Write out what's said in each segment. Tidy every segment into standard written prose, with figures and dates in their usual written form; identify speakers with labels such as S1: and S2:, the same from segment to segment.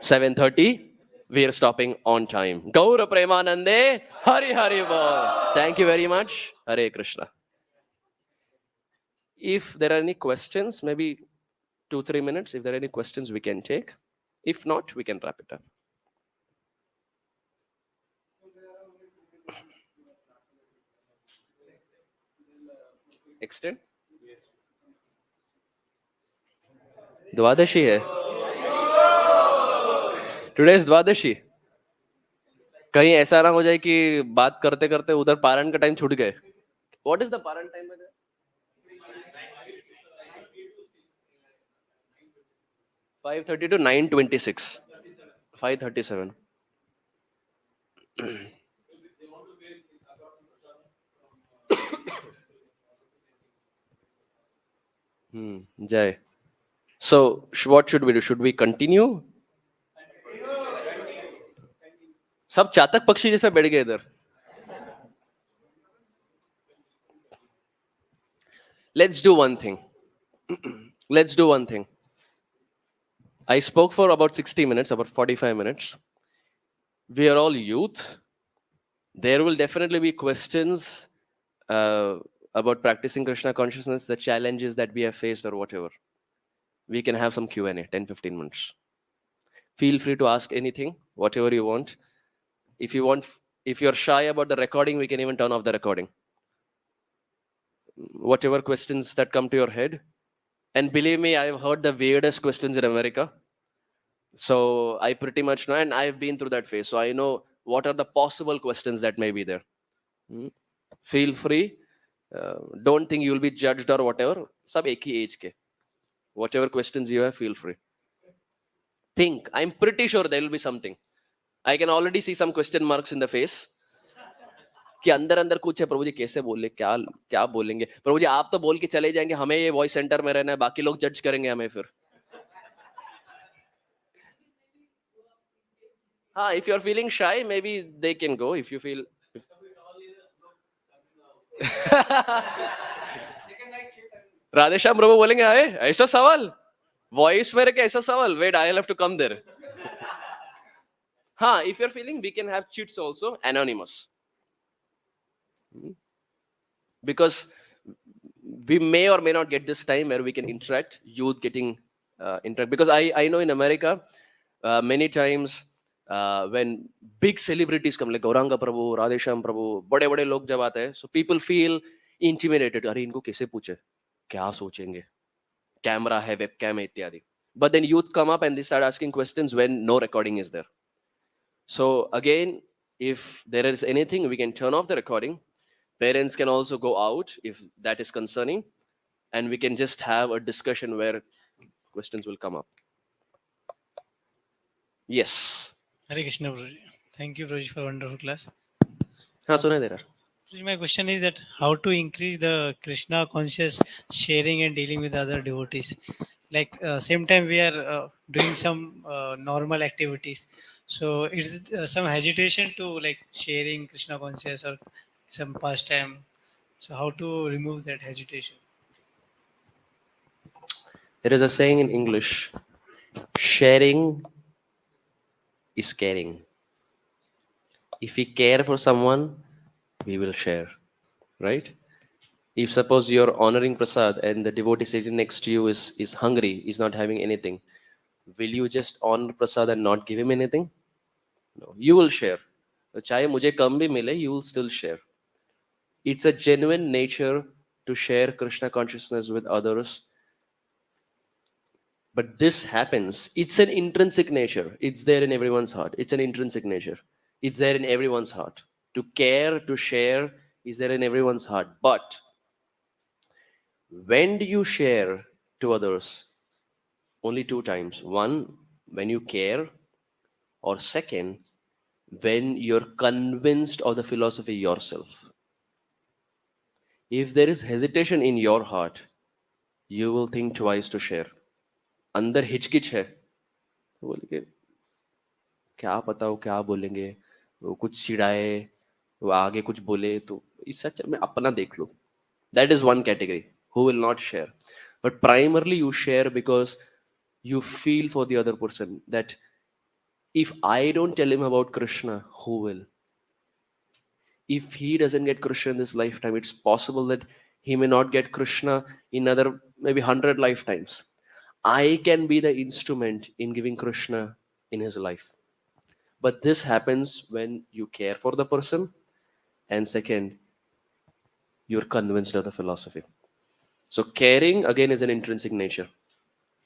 S1: 7:30, we are stopping on time. Gaura Premanande, Hari Hari Bol. Thank you very much. Hare Krishna. If there are any questions, maybe 2-3 minutes, if there are any questions we can take. If not, we can wrap it up. Extend? द्वादशी है. Today is द्वादशी. कहीं ऐसा ना हो जाए कि बात करते करते उधर पारण का टाइम छूट गए. What is the paran time? 5:30 to 9:26. 5:37. Jai. So, what should we do? Should we continue? सब चातक पक्षी जैसा बैठ गए इधर. Let's do one thing. Let's do one thing. I spoke for about 60 minutes, about 45 minutes. We are all youth. There will definitely be questions about practicing Krishna consciousness, the challenges that we have faced or whatever. We can have some Q&A, 10-15 minutes. Feel free to ask anything, whatever you want. If you're shy about the recording, we can even turn off the recording. Whatever questions that come to your head. And believe me, I've heard the weirdest questions in America. So I pretty much know, and I've been through that phase. So I know what are the possible questions that may be there. Feel free. Don't think you'll be judged or whatever. Sab ek hi age ke. Whatever questions you have, feel free. Think. I'm pretty sure there will be something. I can already see some question marks in the face. कि अंदर अंदर कुछ है. प्रभु जी कैसे बोले, क्या बोलेंगे. प्रभु जी आप तो बोल के चले जाएंगे, हमें ये वॉइस सेंटर में रहना है, बाकी लोग जज करेंगे हमें फिर. हाँ, if you're feeling shy, maybe they can go. If you feel Radheshyam प्रभु बोलेंगे आए ऐसा सवाल वॉइस में रखे ऐसा सवाल. Wait, I'll have to come there. हाँ, if you're feeling, we can have chits also, anonymous. Because we may or may not get this time where we can interact, youth getting interact. Because I know in America, many times when big celebrities come, like Gauranga Prabhu, Radhesham Prabhu, बड़े-बड़े लोग जब आते हैं, so people feel intimidated. अरे इनको कैसे पूछे, क्या सोचेंगे, कैमरा है, वेबकैम है इत्यादि. But then youth come up and they start asking questions when no recording is there. So again, if there is anything, we can turn off the recording. Parents can also go out if that is concerning, and we can just have a discussion where questions will come up. Yes.
S2: Hare Krishna, Prabhuji. Thank you, Prabhuji, for a wonderful class.
S1: हाँ सुनाई दे रहा.
S2: Prabhuji, my question is that how to increase the Krishna conscious sharing and dealing with other devotees. Like same time we are doing some normal activities. So is some hesitation to like sharing Krishna conscious or some pastime. So how to remove that hesitation?
S1: There is a saying in English, sharing is caring. If we care for someone, we will share, right? If suppose you're honoring Prasad and the devotee sitting next to you is hungry, is not having anything, will you just honor Prasad and not give him anything? No, you will share. चाहे मुझे कम भी मिले, you will still share. It's a genuine nature to share Krishna consciousness with others. But this happens. It's an intrinsic nature. It's there in everyone's heart. It's an intrinsic nature. It's there in everyone's heart. To care, to share is there in everyone's heart. But when do you share to others? Only two times. One, when you care, or second, when you're convinced of the philosophy yourself. If there is hesitation in your heart, you will think twice to share. अंदर हिचकिच है तो बोल के क्या पता वो क्या बोलेंगे, वो कुछ चिढ़ाए, वो आगे कुछ बोले, तो इस सच में अपना देख लो. That is one category who will not share. But primarily you share because you feel for the other person that If I don't tell him about Krishna, who will? If he doesn't get Krishna in this lifetime, it's possible that he may not get Krishna in another maybe 100 lifetimes. I can be the instrument in giving Krishna in his life. But this happens when you care for the person, and second, you're convinced of the philosophy. So, caring again is an intrinsic nature.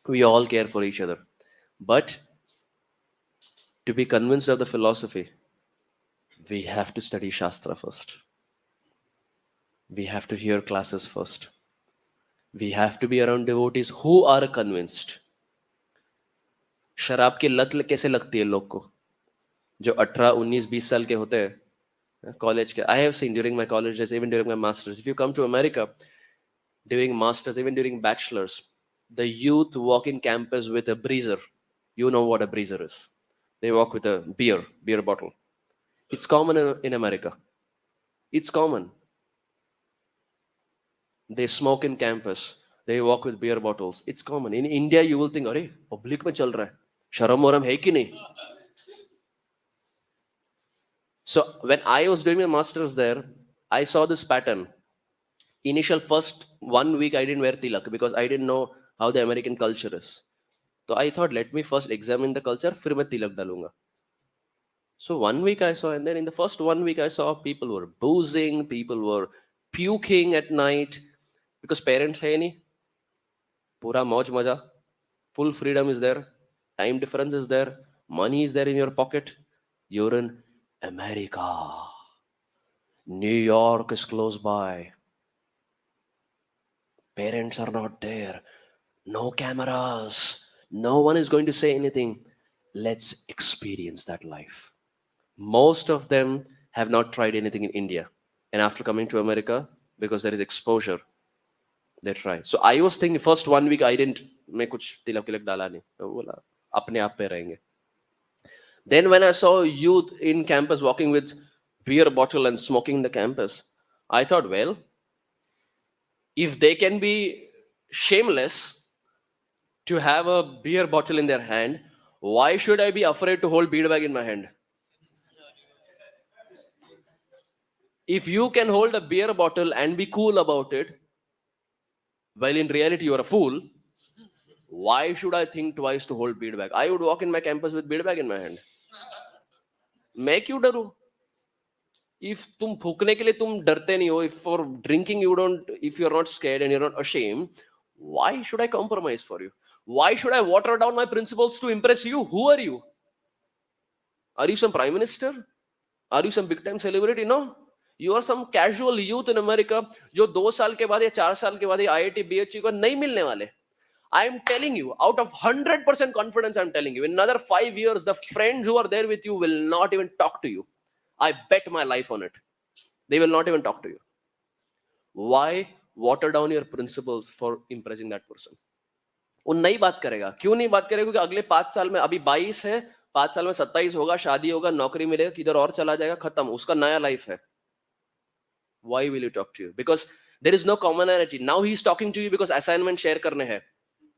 S1: We all care for each other. But to be convinced of the philosophy, we have to study Shastra first. We have to hear classes first. We have to be around devotees who are convinced. शराब की लत कैसे लगती है लोग को जो 18, 19, 20 साल के होते हैं कॉलेज के. I have seen during my college days, even during my masters. If you come to America during masters, even during bachelors, the youth walk in campus with a breezer. You know what a breezer is. They walk with a beer bottle. It's common in America. It's common. They smoke in campus. They walk with beer bottles. It's common. In India, you will think, अरे public में चल रहा है, शर्म वरम है कि नहीं? So when I was doing my masters there, I saw this pattern. Initial first 1 week I didn't wear tilak because I didn't know how the American culture is. So I thought, let me first examine the culture, फिर मैं tilak डालूंगा. So 1 week I saw, and then in the first 1 week I saw people were boozing, people were puking at night because parents है नहीं, पूरा मौज मजा, full freedom is there, time difference is there, money is there in your pocket. You're in America. New York is close by. Parents are not there. No cameras. No one is going to say anything. Let's experience that life. Most of them have not tried anything in India. And after coming to America, because there is exposure, they try. So I was thinking, first 1 week I didn't, मैं कुछ तिलक तिलक डाला नहीं, तो बोला अपने आप पे रहेंगे. Then when I saw youth in campus walking with beer bottle and smoking in the campus, I thought, well, if they can be shameless to have a beer bottle in their hand, why should I be afraid to hold beer bag in my hand? If you can hold a beer bottle and be cool about it, while in reality you're a fool, why should I think twice to hold beer bag? I would walk in my campus with beer bag in my hand. मैं क्यों डरूं? If तुम फूकने के लिए तुम डरते नहीं हो, if for drinking you don't, if you're not scared and you're not ashamed, why should I compromise for you? Why should I water down my principles to impress you? Who are you? Are you some prime minister? Are you some big time celebrity? No. You are some casual youth in America जो 2 साल के बाद या 4 साल के बाद IIT BHU को नहीं मिलने वाले. I am telling you, out of 100% confidence, I'm telling you, in another 5 years, the friends who are there with you will not even talk to you. I bet my life on it. They will not even talk to you. Why water down your principles for impressing that person? वो नहीं बात करेगा. क्यों नहीं बात करेगा? क्योंकि अगले 5 साल में, अभी 22 है, 5 साल में 27 होगा, शादी होगा, नौकरी मिलेगा, किधर और चला जाएगा, खत्म, उसका नया लाइफ है. Why will he talk to you? Because there is no commonality. Now he is talking to you because assignment share करने हैं,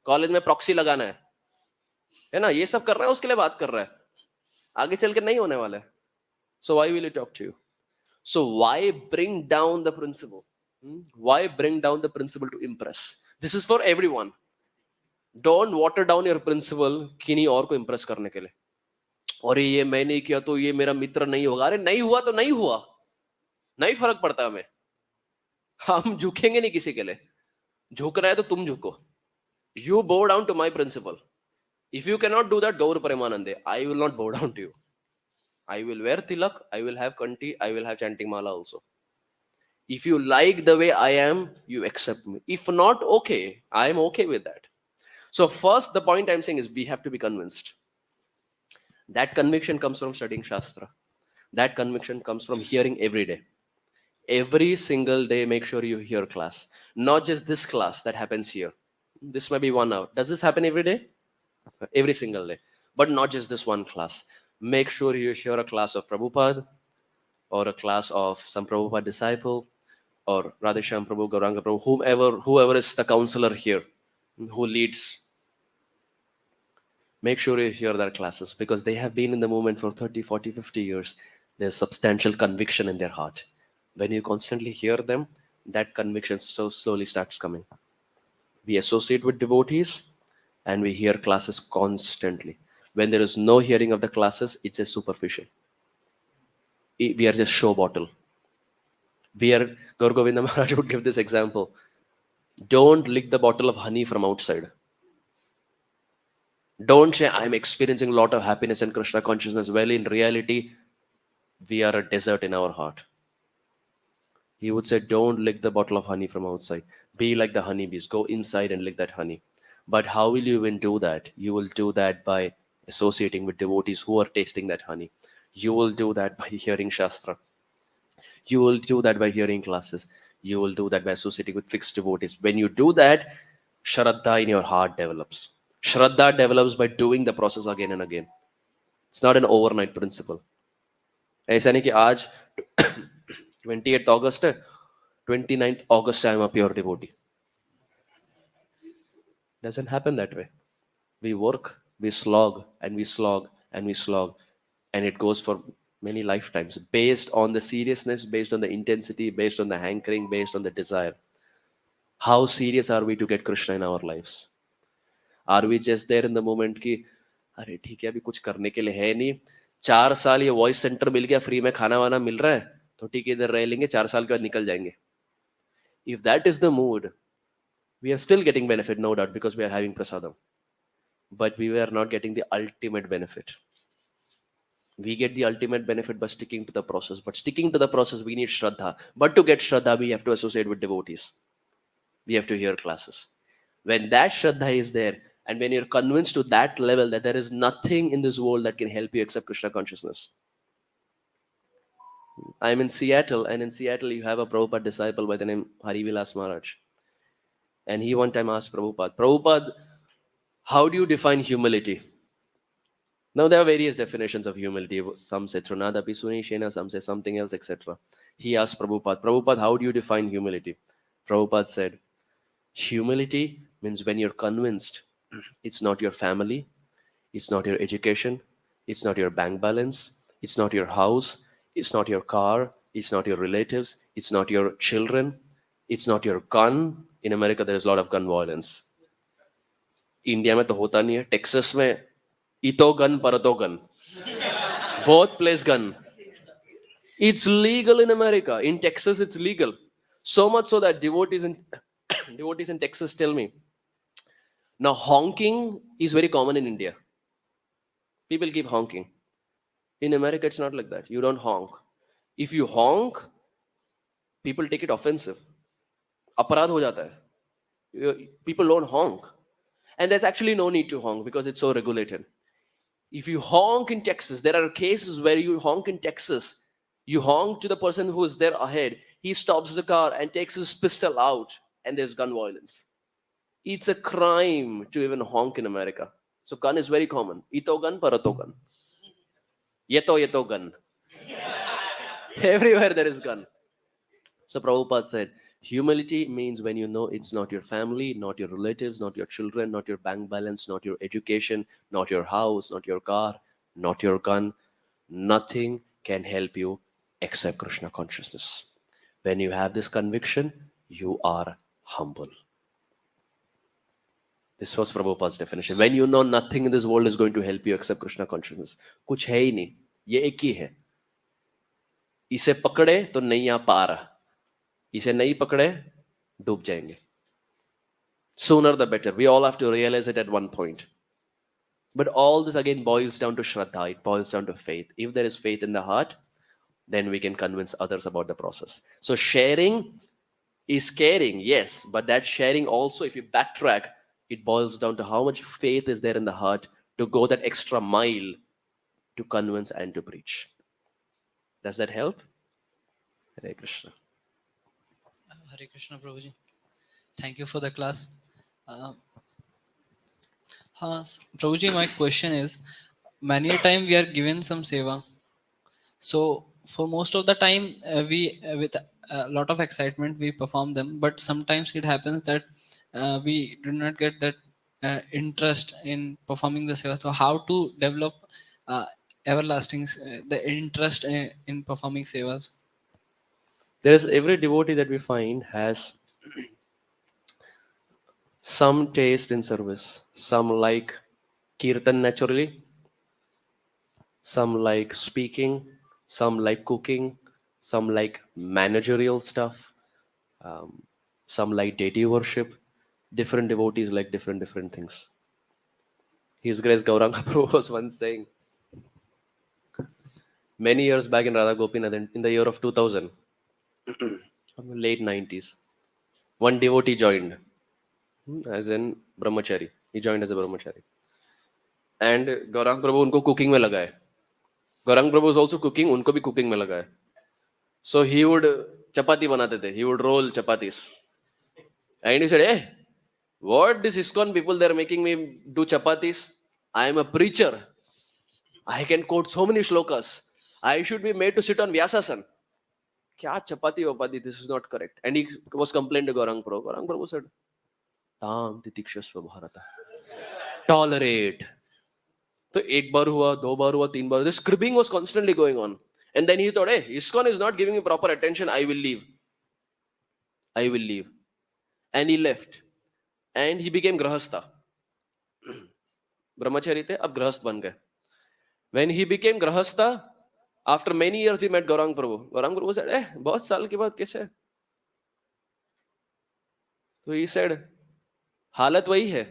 S1: कॉलेज में प्रॉक्सी लगाना है ना, ये सब कर रहा है, उसके लिए बात कर रहा है, आगे चल के नहीं होने वाला है. So why will he talk to you? So why bring down the principle? Why bring down the principle to impress? This is for everyone. Don't water down your principle किन्हीं और को impress करने के लिए. और ये मैं नहीं किया तो ये मेरा मित्र नहीं होगा. अरे नहीं हुआ तो नहीं हुआ, नहीं फर्क पड़ता हमें. हम झुकेंगे नहीं किसी के लिए. झुकना है तो तुम झुको. You bow down to my principle. If you cannot do that, Gaur Premanande, I will not bow down to you. I will wear tilak, I will have kanti, I will have chanting mala also. If you like the way I am, you accept me. If not, okay, I am okay with that. So first, the point I'm saying is we have to be convinced. That conviction comes from studying Shastra. That conviction comes from hearing every day. Every single day, make sure you hear class. Not just this class that happens here. This might be 1 hour. Does this happen every day? Every single day. But not just this one class. Make sure you hear a class of Prabhupada, or a class of some Prabhupada disciple, or Radhesham Prabhu, Gauranga Prabhu, whoever is the counselor here, who leads. Make sure you hear their classes because they have been in the movement for 30, 40, 50 years. There's substantial conviction in their heart. When you constantly hear them, that conviction so slowly starts coming. We associate with devotees and we hear classes constantly. When there is no hearing of the classes, it's a superficial. We are just show bottle. We are, Gaur Govinda Maharaj would give this example. Don't lick the bottle of honey from outside. Don't say, I'm experiencing a lot of happiness and Krishna consciousness. Well, in reality, we are a desert in our heart. He would say, don't lick the bottle of honey from outside. Be like the honeybees. Go inside and lick that honey. But how will you even do that? You will do that by associating with devotees who are tasting that honey. You will do that by hearing Shastra. You will do that by hearing classes. You will do that by associating with fixed devotees. When you do that, Shraddha in your heart develops. Shraddha develops by doing the process again and again. It's not an overnight principle. ऐसा नहीं कि आज 28th August है 29th August I am a pure devotee. Doesn't happen that way. We work, we slog, and we slog, and we slog, and it goes for many lifetimes based on the seriousness, based on the intensity, based on the hankering, based on the desire. How serious are we to get Krishna in our lives? Are we just there in the moment कि अरे ठीक है अभी कुछ करने के लिए है नहीं 4 साल ये वॉइस सेंटर मिल गया फ्री में खाना वाना मिल रहा है तो ठीक है इधर रह लेंगे 4 साल के बाद निकल जाएंगे. If that is the mood, we are still getting benefit, no doubt, because we are having prasadam. But we were not getting the ultimate benefit. We get the ultimate benefit by sticking to the process. But sticking to the process, we need Shraddha. But to get Shraddha, we have to associate with devotees. We have to hear classes. When that Shraddha is there, and when you're convinced to that level that there is nothing in this world that can help you except Krishna consciousness. I'm in Seattle, and in Seattle, you have a Prabhupada disciple by the name Hari Vilas Maharaj. And he one time asked Prabhupada, Prabhupada, how do you define humility? Now, there are various definitions of humility. Some say Trunada Pisunishena, some say something else, etc. He asked Prabhupada, Prabhupada, how do you define humility? Prabhupada said, humility means when you're convinced it's not your family, it's not your education, it's not your bank balance, it's not your house, it's not your car, it's not your relatives, it's not your children, it's not your gun. In America, there is a lot of gun violence. India में तो होता नहीं है. Texas में इतो gun परतो gun, both place gun. It's legal in America. In Texas, it's legal. So much so that devotees in devotees in Texas tell me now honking is very common in India. People keep honking. In America, it's not like that. You don't honk. If you honk, people take it offensive. अपराध हो जाता है. People don't honk. And there's actually no need to honk because it's so regulated. If you honk in Texas, there are cases where you honk in Texas. You honk to the person who is there ahead. He stops the car and takes his pistol out, and there's gun violence. It's a crime to even honk in America. So gun is very common. Ito gun, parato gun. Yeto gun. Everywhere there is gun. So Prabhupada said, humility means when you know it's not your family, not your relatives, not your children, not your bank balance, not your education, not your house, not your car, not your gun. Nothing can help you except Krishna consciousness. When you have this conviction, you are humble. This was Prabhupada's definition. When you know nothing in this world is going to help you except Krishna consciousness. कुछ है ही नहीं, ये एक ही है. इसे पकड़े तो नैया पार, इसे नहीं पकड़े डूब जाएंगे. Sooner the better. We all have to realize it at one point. But all this again boils down to Shraddha. It boils down to faith. If there is faith in the heart, then we can convince others about the process. So sharing is caring, yes, but that sharing also, if you backtrack, it boils down to how much faith is there in the heart to go that extra mile to convince and to preach. Does that help? Hare Krishna.
S3: Hare Krishna, Prabhuji. Thank you for the class. Prabhuji, my question is, many a time we are given some seva. So for most of the time, we with a lot of excitement we perform them. But sometimes it happens that we do not get that interest in performing the seva. So how to develop uh, everlasting the interest in performing sevas?
S1: There is every devotee that we find has some taste in service. Some like kirtan naturally, some like speaking, some like cooking, some like managerial stuff, um, some like deity worship. Different devotees like different things. His Grace Gauranga Prabhu was once saying, many years back in Radha Gopinath, in the year of 2000, late 90s, one devotee joined as in brahmachari. He joined as a brahmachari. And Gaurang Prabhu unko cooking में लगा है. Gaurang Prabhu is also cooking, उनको भी cooking में लगा है. So he would chapati बनाते थे. He would roll chapatis. And he said, hey, what this ISKCON people, they're making me do chapatis. I am a preacher. I can quote so many shlokas. I should be made to sit on Vyasasana. Kya chapati vapati, this is not correct. And he was complaining to Gaurang Prabhu. Gaurang Prabhu said, Tam titikshasva bharata. Tolerate. So एक बार हुआ, दो बार हुआ, तीन बार. The scribbling was constantly going on. And then he thought, hey, ISKCON is not giving me proper attention. I will leave. I will leave. And he left. And he became grahastha. Brahmachari the, ab grahast ban gaye. When he became grahastha, after many years he met Gaurang Prabhu. Gaurang Prabhu said, eh, बहुत साल के बाद कैसे? So he said, हालत वही है.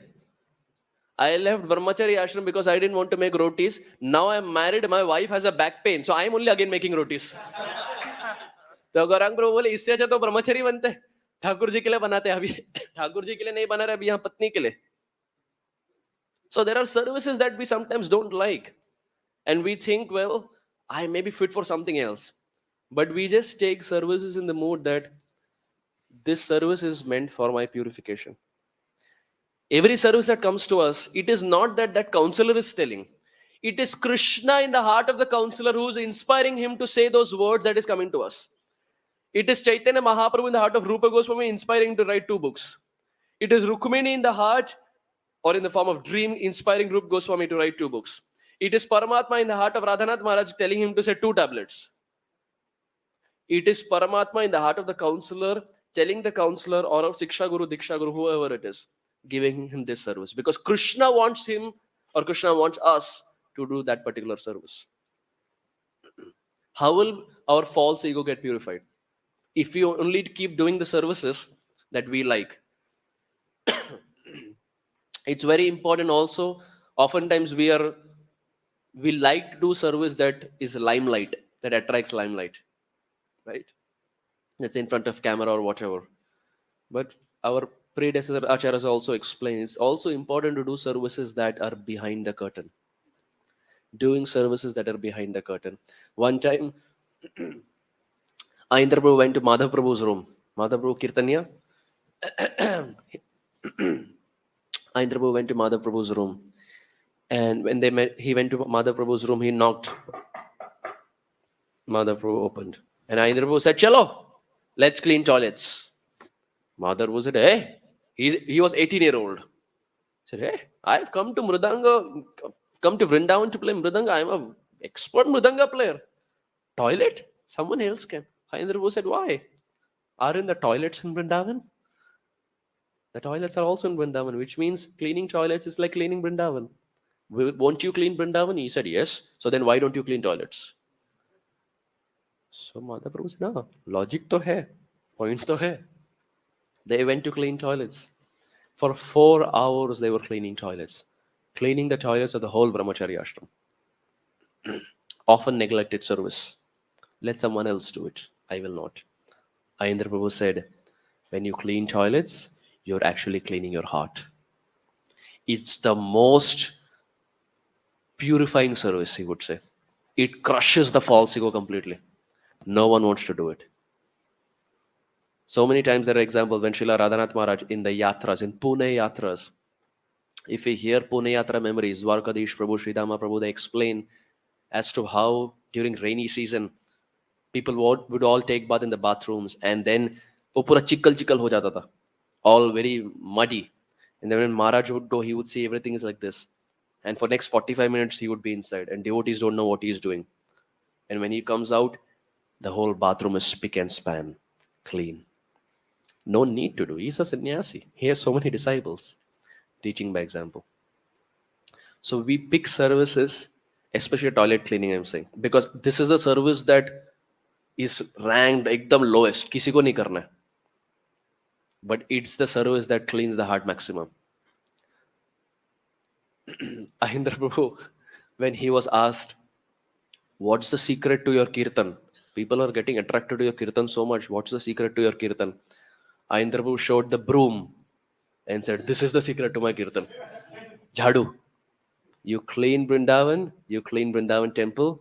S1: I left Brahmachari ashram because I didn't want to make rotis. Now I'm married, my wife has a back pain, so I'm only again making rotis. तो गौरांग प्रभु बोले इससे अच्छा तो ब्रह्मचरी बनते, ठाकुर जी के लिए बनाते, अभी ठाकुर जी के लिए नहीं बना रहे, अभी यहाँ पत्नी के लिए. So there are services that we sometimes don't like, and we think, well, I may be fit for something else, but we just take services in the mood that this service is meant for my purification. Every service that comes to us, it is not that that counselor is telling. It is Krishna in the heart of the counselor who is inspiring him to say those words that is coming to us. It is Chaitanya Mahaprabhu in the heart of Rupa Goswami inspiring him to write 2 books. It is Rukmini in the heart or in the form of dream inspiring Rupa Goswami to write 2 books. It is Paramatma in the heart of Radhanath Maharaj telling him to say 2 tablets. It is Paramatma in the heart of the counselor telling the counselor or of Siksha Guru, Diksha Guru, whoever it is, giving him this service. Because Krishna wants him or Krishna wants us to do that particular service. How will our false ego get purified? If we only keep doing the services that we like. It's very important also. Oftentimes we like to do service that is limelight, that attracts limelight, right? That's in front of camera or whatever. But our predecessor acharyas also explain it's also important to do services that are behind the curtain. Doing services that are behind the curtain. One time, Ayendra Prabhu went to Madhav Prabhu's room. Madhav Prabhu Kirtanya. Ayendra Prabhu went to Madhav Prabhu's room. And when they met, he went to Madhav Prabhu's room, he knocked. Madhav Prabhu opened. And Ayendra Prabhu said, Chalo, let's clean toilets. Madhav Prabhu said, hey, he was 18-year-old. He said, hey, I've come to Mridanga, come to Vrindavan to play Mridanga. I'm an expert Mridanga player. Toilet? Someone else can. Ayendra Prabhu said, why? Aren't the toilets in Vrindavan? The toilets are also in Vrindavan, which means cleaning toilets is like cleaning Vrindavan. Won't you clean Vrindavan? He said, yes. So then why don't you clean toilets? So Madhav Prabhu said, no, logic to hai, point to hai. They went to clean toilets. For 4 hours they were cleaning toilets. Cleaning the toilets of the whole Brahmachari ashram. Often neglected service. Let someone else do it. I will not. Ayendra Prabhu said, when you clean toilets, you're actually cleaning your heart. It's the most purifying service, he would say. It crushes the false ego completely. No one wants to do it. So many times there are examples when Srila Radhanath Maharaj in the yatras, in Pune yatras, if we hear Pune yatra memories, Dwarkadish Prabhu, Sridhama Prabhu, they explain as to how during rainy season, people would all take bath in the bathrooms and then वो पूरा चिक्कल चिक्कल हो जाता था, all very muddy. And then when Maharaj would go, he would see everything is like this. And for next 45 minutes, he would be inside. And devotees don't know what he's doing. And when he comes out, the whole bathroom is spick and span, clean. No need to do. He's a sannyasi. He has so many disciples, teaching by example. So we pick services, especially toilet cleaning, I'm saying, because this is the service that is ranked ekdam lowest. Kisi ko nahi karna hai. But it's the service that cleans the heart maximum. Ahindra Prabhu, when he was asked, what's the secret to your kirtan? People are getting attracted to your kirtan so much. What's the secret to your kirtan? Ahindra Prabhu showed the broom and said, this is the secret to my kirtan. Jhadu. You clean Vrindavan temple,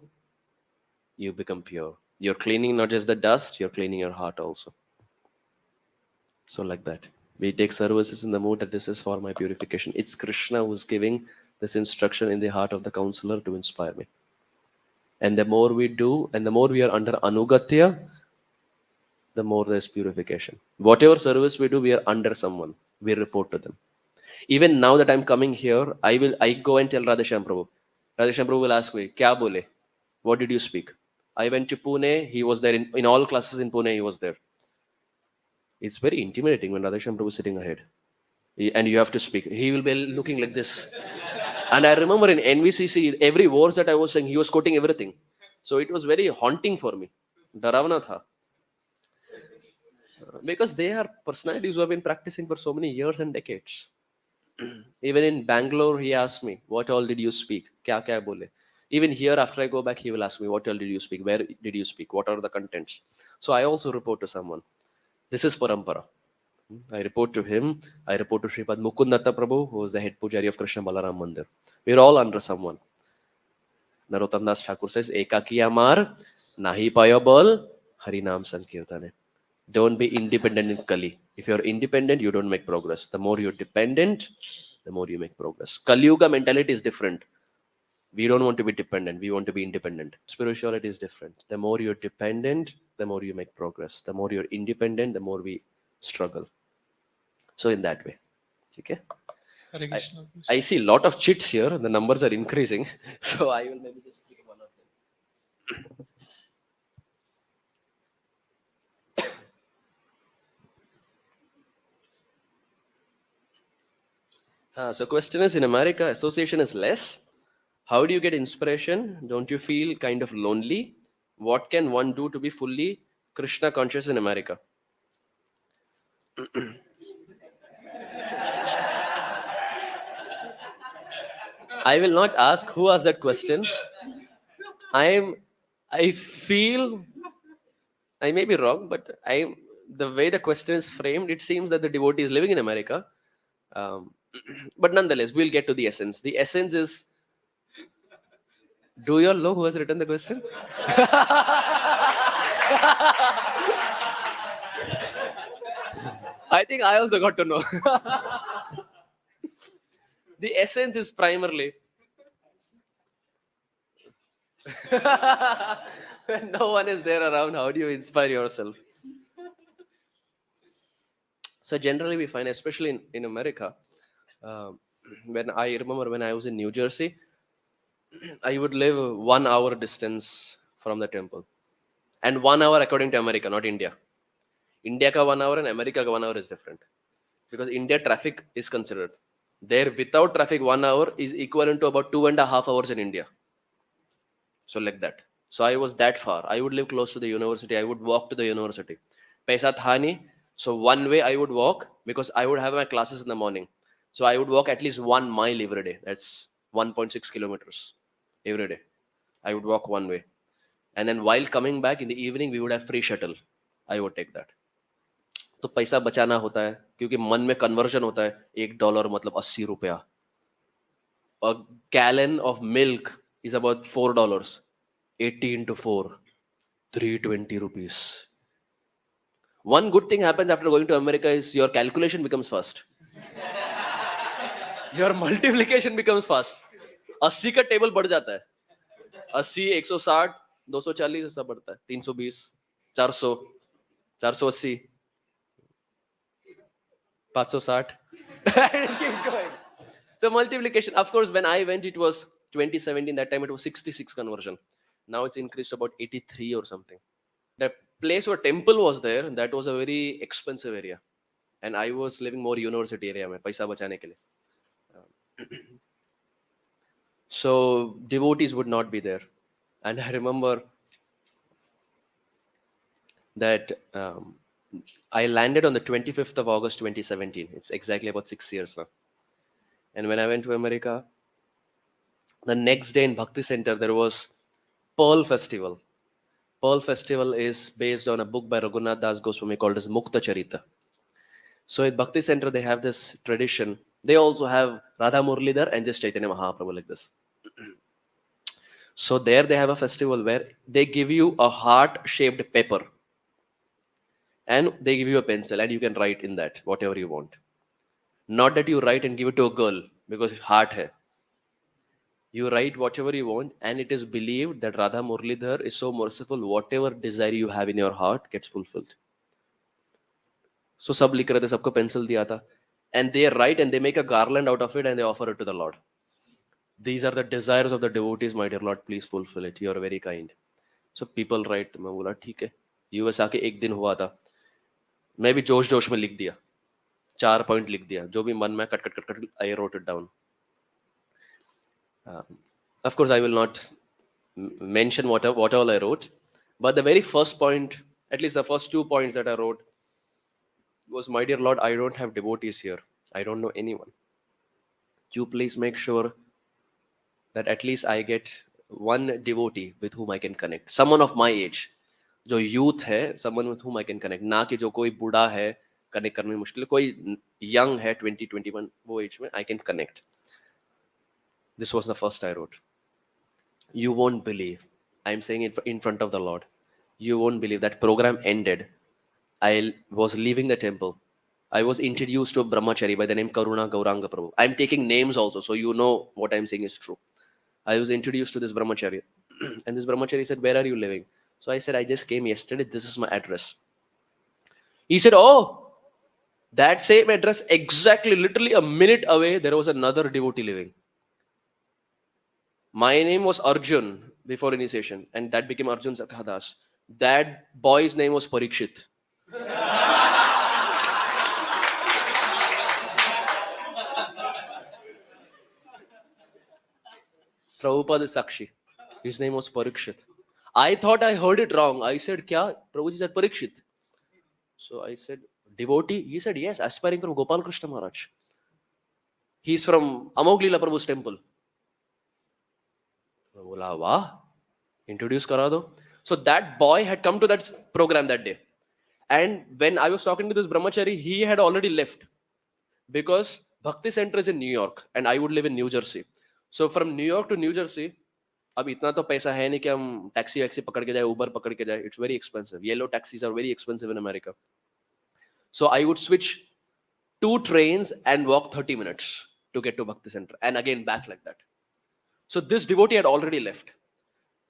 S1: you become pure. You're cleaning not just the dust, you're cleaning your heart also. So like that. We take services in the mood that this is for my purification. It's Krishna who's giving this instruction in the heart of the counselor to inspire me. And the more we do, and the more we are under anugatya, the more there's purification. Whatever service we do, we are under someone. We report to them. Even now that I'm coming here, I go and tell Radheshyam Prabhu. Radheshyam Prabhu will ask me, Kya bole? What did you speak? I went to Pune, he was there in all classes in Pune, he was there. It's very intimidating when Radheshyam Prabhu is sitting ahead. And you have to speak. He will be looking like this. And I remember in NVCC, every verse that I was saying, he was quoting everything. So it was very haunting for me. Daravana tha. Because they are personalities who have been practicing for so many years and decades. Even in Bangalore, he asked me, what all did you speak? Kya kya bole? Even here, after I go back, he will ask me, what all did you speak? Where did you speak? What are the contents? So I also report to someone. This is parampara. I report to him. I report to Sripad Mukundatta Prabhu, who is the head pujari of Krishna Balaram Mandir. We're all under someone. Narottam Das Thakur says, Ekakiya mar, nahi payo bol, Harinam Sankirtane. Don't be independent in Kali. If you're independent, you don't make progress. The more you're dependent, the more you make progress. Kali Yuga mentality is different. We don't want to be dependent. We want to be independent. Spirituality is different. The more you're dependent, the more you make progress. The more you're independent, the more we struggle. So in that way. Okay? I see a lot of chits here. The numbers are increasing. So I will maybe just pick one of them. So question is, in America, association is less. How do you get inspiration? Don't you feel kind of lonely? What can one do to be fully Krishna conscious in America? I will not ask who asked that question. I feel I may be wrong, but the way the question is framed, it seems that the devotee is living in America. But nonetheless, we'll get to the essence. The essence is, do you all know who has written the question? I think I also got to know. The essence is primarily when no one is there around, how do you inspire yourself? So generally we find, especially in America, when I remember when I was in New Jersey, I would live 1 hour distance from the temple. And 1 hour according to America, not India. India ka 1 hour and America ka 1 hour is different. Because India traffic is considered. There without traffic 1 hour is equivalent to about 2.5 hours in India. So like that. So I was that far. I would live close to the university. I would walk to the university. Paisa tha nahi. So one way I would walk because I would have my classes in the morning. So I would walk at least 1 mile every day. That's 1.6 kilometers every day. I would walk one way. And then while coming back in the evening, we would have free shuttle. I would take that. तो पैसा बचाना होता है क्योंकि मन में conversion होता है $1 मतलब 80 रुपया. A gallon of milk is about $4. 80 into 4, 320 rupees. One good thing happens after going to America is your calculation becomes fast. Your multiplication becomes fast. 80 का टेबल बढ़ जाता है. 80, 160, 240 ऐसा बढ़ता है. 320, 400, 480, 560. And it keeps going. So multiplication. Of course, when I went, it was 2017. That time it was 66 conversion. Now it's increased to about 83 or something. The place where temple was there, that was a very expensive area. And I was living more university area में पैसा बचाने के लिए. So devotees would not be there. And I remember that I landed on the 25th of August 2017. It's exactly about 6 years now. And when I went to America, the next day in Bhakti Center, there was Pearl Festival. Pearl Festival is based on a book by Raghunath Das Goswami called as Mukta Charita. So at Bhakti Center, they have this tradition. They also have Radha Murlidhar and just Chaitanya Mahaprabhu like this. So there they have a festival where they give you a heart-shaped paper. And they give you a pencil and you can write in that whatever you want. Not that you write and give it to a girl because heart hai. You write whatever you want, and it is believed that Radha Murlidhar is so merciful, whatever desire you have in your heart gets fulfilled. So sab likh rahe the, sabko pencil diya tha, and they write and they make a garland out of it and they offer it to the Lord. These are the desires of the devotees, my dear Lord, please fulfill it. You are very kind. So people write. मैं बोला ठीक है. US आके एक दिन हुआ था. मैं भी जोश जोश में लिख दिया. 4 पॉइंट लिख दिया. जो भी मन में cut cut cut cut, I wrote it down. Of course, I will not mention what all I wrote, but the very first point, at least the first 2 points that I wrote, was, my dear Lord, I don't have devotees here. I don't know anyone. You please make sure that at least I get one devotee with whom I can connect. Someone of my age. जो youth है, someone with whom I can connect. ना कि जो कोई बूढ़ा है, connect करने में मुश्किल है. कोई young है, 20, 21, वो age में, I can connect. This was the first I wrote. You won't believe. I'm saying it in front of the Lord. You won't believe that program ended. I was leaving the temple. I was introduced to a brahmachari by the name Karuna Gauranga Prabhu. I'm taking names also, so you know what I'm saying is true. I was introduced to this brahmachari. And this brahmachari said, where are you living? So I said, I just came yesterday. This is my address. He said, oh, that same address, exactly, literally a minute away, there was another devotee living. My name was Arjun before initiation, and that became Arjun Sakhā Dāsa. That boy's name was Parikshit. Prabhupada is Sakshi. His name was Parikshit. I thought I heard it wrong. I said, Kya? Prabhuji said Parikshit. So I said, devotee? He said, yes, aspiring from Gopal Krishna Maharaj. He's from Amog Leela Prabhu's temple. I bola, wow, introduce kara do. So that boy had come to that program that day. And when I was talking to this brahmachari, he had already left. Because Bhakti Center is in New York and I would live in New Jersey. So from New York to New Jersey, अब इतना तो पैसा है नहीं कि हम taxi वैक्सी पकड़ के जाए, उबर पकड़ के जाए. It's very expensive. Yellow taxis are very expensive in America. So I would switch 2 trains and walk 30 minutes to get to Bhakti Center and again back like that. So this devotee had already left.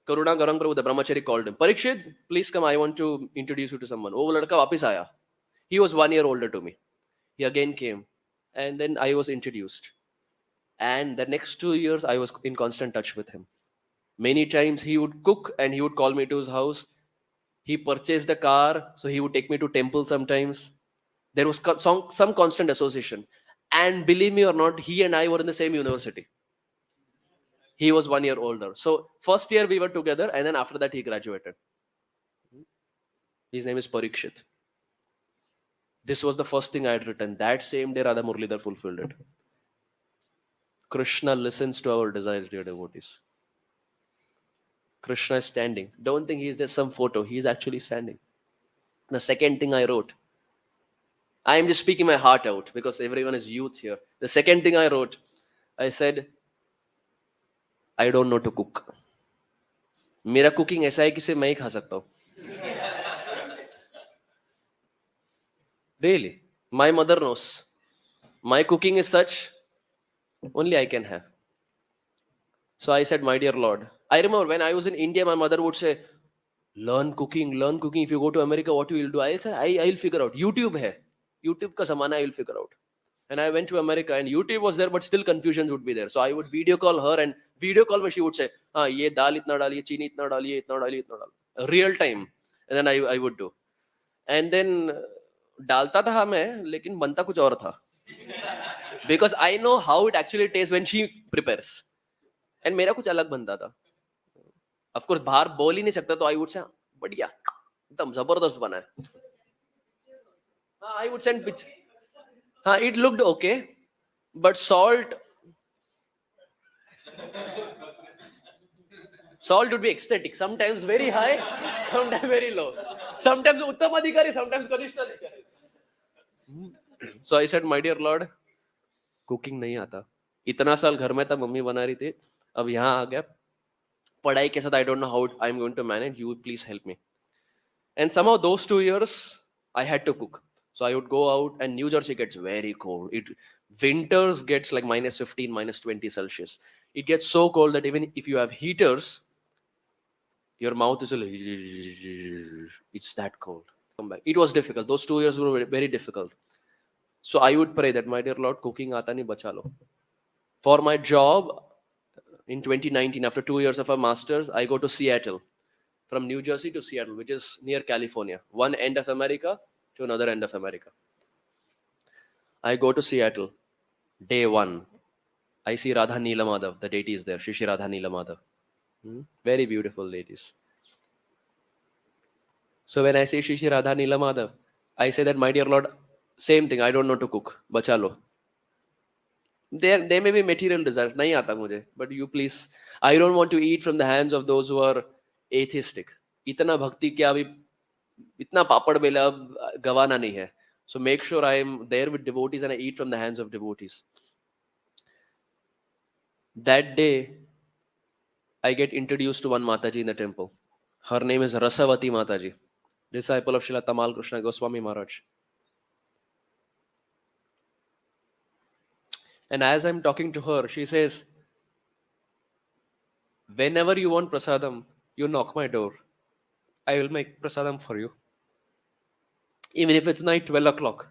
S1: Karuna Gauranga Prabhu, the brahmachari, called him. Parikshit, please come. I want to introduce you to someone. वो लड़का वापस आया. He was 1 year older to me. He again came. And then I was introduced. And the next 2 years, I was in constant touch with him. Many times he would cook and he would call me to his house. He purchased a car, so he would take me to temple sometimes. There was some constant association. And believe me or not, he and I were in the same university. He was 1 year older. So first year we were together, and then after that he graduated. His name is Parikshit. This was the first thing I had written. That same day, Radha Murlidhar fulfilled it. Krishna listens to our desires, dear devotees. Krishna is standing. Don't think he's just some photo. He is actually standing. The second thing I wrote, I am just speaking my heart out because everyone is youth here. The second thing I wrote, I said, I don't know to cook. मेरा cooking ऐसा है कि सिर्फ मैं ही खा सकता हूँ. Really, my mother knows. My cooking is such, only I can have. So I said, my dear Lord, I remember when I was in India, my mother would say, learn cooking, learn cooking. If you go to America, what you will do? I said, I'll figure out. YouTube hai. YouTube ka zamana, I will figure out. And I went to America, and YouTube was there, but still confusions would be there. So I would video call her, and video call where she would say, "हाँ ये दाल इतना डालिए, चीनी इतना डालिए, इतना डालिए, इतना डालिए." Real time, and then I would do, and then डालता था मैं, लेकिन बनता कुछ और था. Because I know how it actually tastes when she prepares, and मेरा कुछ अलग बनता था. Of course बाहर बोल ही नहीं सकता, तो I would say बढ़िया, एकदम जबरदस्त बना है. I would send picture. It looked okay, but salt would be ecstatic. Sometimes very high, sometimes very low. Sometimes Uttam Adhikari, sometimes Kanishta Adhikari. So I said, my dear Lord, cooking नहीं आता. इतना साल घर में था, mummy बना रही थी, अब यहाँ आ गया, पढ़ाई के साथ I don't know how I am going to manage. You please help me. And somehow those 2 years I had to cook. So I would go out, and New Jersey gets very cold. Winters gets like -15, -20 Celsius. It gets so cold that even if you have heaters, your mouth is like, it's that cold. Come back. It was difficult. Those 2 years were very difficult. So I would pray that, my dear Lord, cooking aata nahi, bacha lo. For my job in 2019, after 2 years of a master's, I go to Seattle. From New Jersey to Seattle, which is near California, one end of America to another end of America. I go to Seattle. Day one, I see Radha Neela Madhav. The deity is there, Shri Radha Neela Madhav. Very beautiful ladies. So when I see Shri Radha Neela Madhav, I say that, my dear Lord, same thing, I don't know to cook. Bacha lo. There may be material desires. Nahi aata mujhe. But you please, I don't want to eat from the hands of those who are atheistic. इतना भक्ति क्या अभी इतना पापड़ बेला गवाना नहीं है. So make sure I am there with devotees and I eat from the hands of devotees. That day, I get introduced to one Mataji in the temple. Her name is Rasavati Mataji, disciple of Srila Tamal Krishna Goswami Maharaj. And as I'm talking to her, she says, whenever you want prasadam, you knock my door. I will make prasadam for you. Even if it's night 12 o'clock,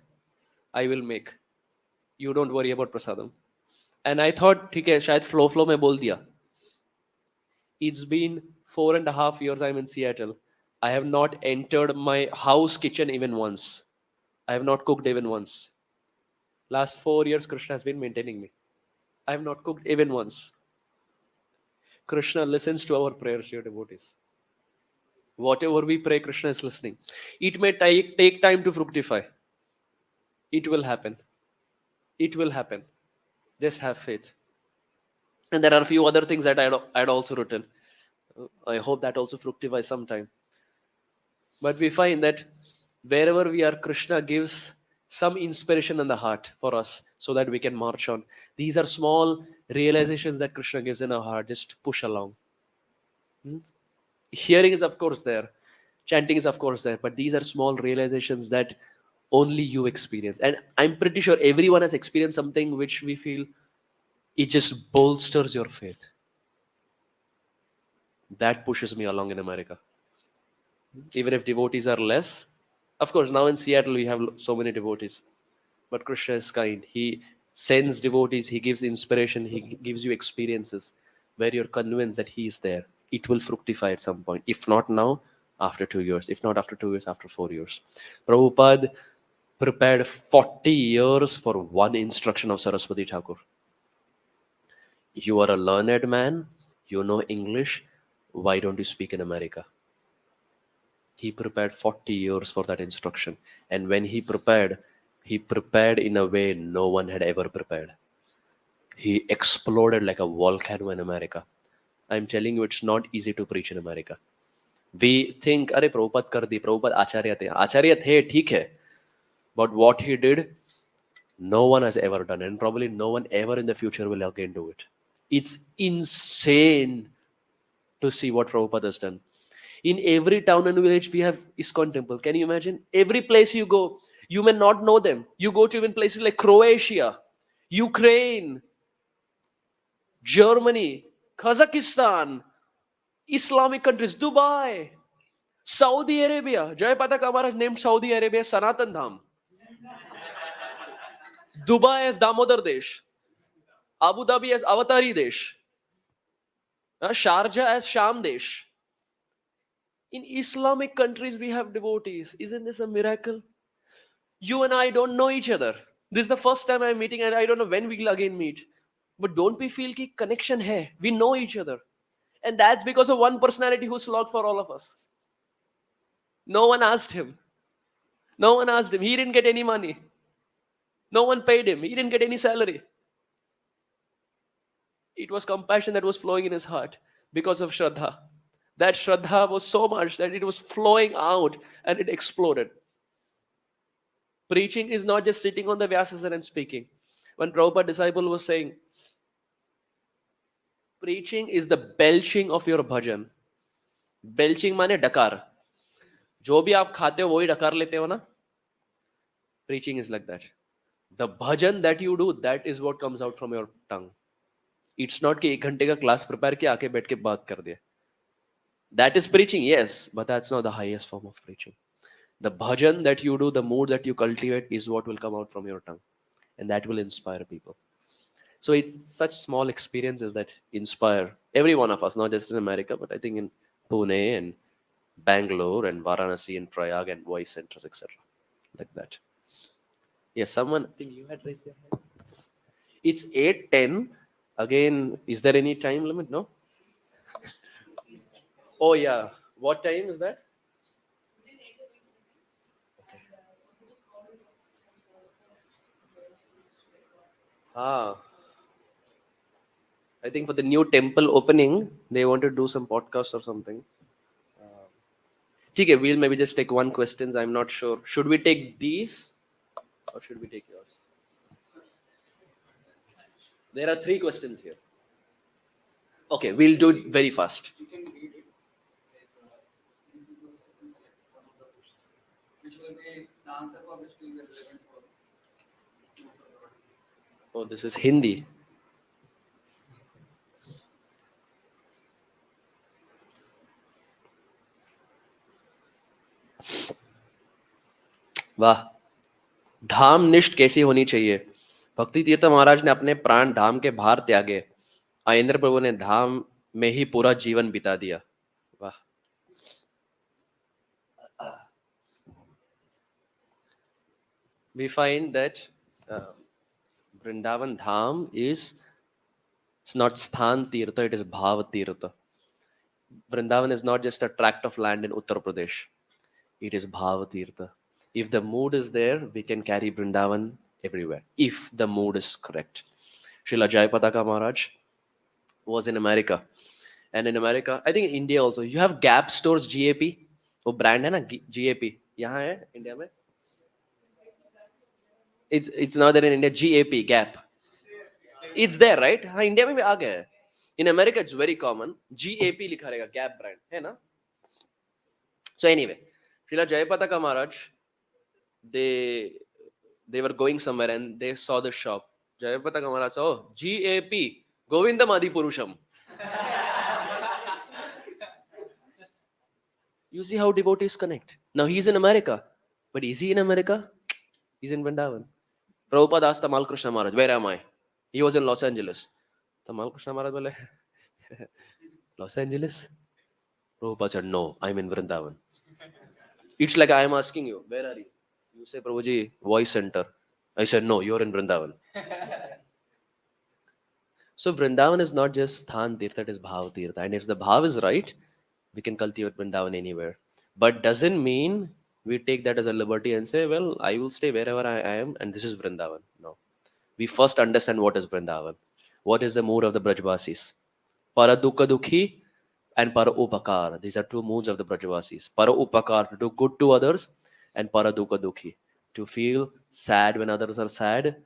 S1: I will make. You don't worry about prasadam. And I thought, ठीक है, शायद flow में बोल दिया. It's been 4.5 years I'm in Seattle. I have not entered my house kitchen even once. I have not cooked even once. Last 4 years, Krishna has been maintaining me. I have not cooked even once. Krishna listens to our prayers, dear devotees. Whatever we pray, Krishna is listening. It may take time to fructify. It will happen. It will happen. Just have faith. And there are a few other things that I'd also written. I hope that also fructifies sometime. But we find that wherever we are, Krishna gives some inspiration in the heart for us so that we can march on. These are small realizations that Krishna gives in our heart, just to push along. Hearing is of course there, chanting is of course there, but these are small realizations that only you experience. And I'm pretty sure everyone has experienced something which we feel it just bolsters your faith. That pushes me along in America. Even if devotees are less, of course, now in Seattle we have so many devotees, but Krishna is kind. He sends devotees, he gives inspiration, he gives you experiences where you're convinced that he is there. It will fructify at some point. If not now, after 2 years. If not after 2 years, after 4 years. Prabhupada prepared 40 years for one instruction of Saraswati Thakur. You are a learned man, you know English, why don't you speak in America? He prepared 40 years for that instruction. And when he prepared in a way no one had ever prepared. He exploded like a volcano in America. I'm telling you, it's not easy to preach in America. We think, अरे प्रभुपाद कर दी, प्रभुपाद आचार्य थे, ठीक है. But what he did, no one has ever done, and probably no one ever in the future will again do it. It's insane to see what Prabhupada has done. In every town and village, we have ISKCON temple. Can you imagine? Every place you go, you may not know them. You go to even places like Croatia, Ukraine, Germany, Kazakhstan, Islamic countries, Dubai, Saudi Arabia. Jai Pataka Maharaj named Saudi Arabia Sanatan Dham. Dubai as Damodar Desh, Abu Dhabi as Avatari Desh, Sharjah as Sham Desh. In Islamic countries, we have devotees. Isn't this a miracle? You and I don't know each other. This is the first time I'm meeting, and I don't know when we'll again meet. But don't we feel ki connection hai? We know each other. And that's because of one personality who slogged for all of us. No one asked him. No one asked him. He didn't get any money. No one paid him. He didn't get any salary. It was compassion that was flowing in his heart because of Shraddha. That Shraddha was so much that it was flowing out and it exploded. Preaching is not just sitting on the Vyasasana and speaking. When Prabhupada disciple was saying, preaching is the belching of your bhajan. Belching माने डकार. जो भी आप खाते हो वही डकार लेते हो ना? Preaching is like that. The bhajan that you do, that is what comes out from your tongue. It's not कि 1 घंटे का class prepare किया आके बैठ के बात कर दिया. That is preaching, yes, but that's not the highest form of preaching. The bhajan that you do, the mood that you cultivate is what will come out from your tongue. And that will inspire people. So it's such small experiences that inspire every one of us, not just in America, but I think in Pune and Bangalore and Varanasi and Prayag and voice centers, etc. Like that. Yes, someone, I think you had raised your hand. It's 8:10. Again, is there any time limit? No? Oh, yeah. What time is that? I think for the new temple opening, they want to do some podcast or something. Okay, we'll maybe just take one questions. I'm not sure. Should we take these or should we take yours? There are 3 questions here. Okay, we'll do it very fast. Oh, this is Hindi. वाह, धाम निष्ठ कैसी होनी चाहिए? भक्ति तीर्थ महाराज ने अपने प्राण धाम के बाहर त्यागे, आयेंद्र प्रभु ने धाम में ही पूरा जीवन बिता दिया. वाह. We find that Vrindavan Dham is, it's not Sthan Tirtha, it is Bhav Tirtha. Vrindavan is not just a tract of land in Uttar Pradesh, it is Bhav Tirtha. If the mood is there, we can carry Vrindavan everywhere, if the mood is correct. Srila Jayapataka Maharaj was in America. And in America, I think in India also, you have Gap stores, GAP. वो brand है ना, GAP. यहाँ है India में. It's not there in India. GAP, Gap. It's there, right? हाँ, India में भी आ गया है. In America, it's very common. GAP लिखा रहेगा, Gap brand, है ना? So anyway, Srila Jayapataka Maharaj, they were going somewhere and they saw the shop. Jayapataka Maharaj saw, oh, GAP, Govindam Adi Purusham. You see how devotees connect. Now he's in America, but is he in America? He's in Vrindavan. Prabhupada asked Tamal Krishna Maharaj, where am I? He was in Los Angeles. Tamal Krishna Maharaj was like, Los Angeles? Prabhupada said, no, I'm in Vrindavan. It's like I am asking you, where are you? You say, Prabhuji, voice center. I said, no, you're in Vrindavan. So Vrindavan is not just Sthan Tirtha, it is Bhav Tirtha. And if the Bhav is right, we can cultivate Vrindavan anywhere. But doesn't mean we take that as a liberty and say, well, I will stay wherever I am and this is Vrindavan. No. We first understand what is Vrindavan. What is the mood of the Brajvasis? Para Dukha Dukhi and Para Upakar. These are 2 moods of the Brajvasis. Para Upakar, to do good to others, and Para Dukha Dukhi, to feel sad when others are sad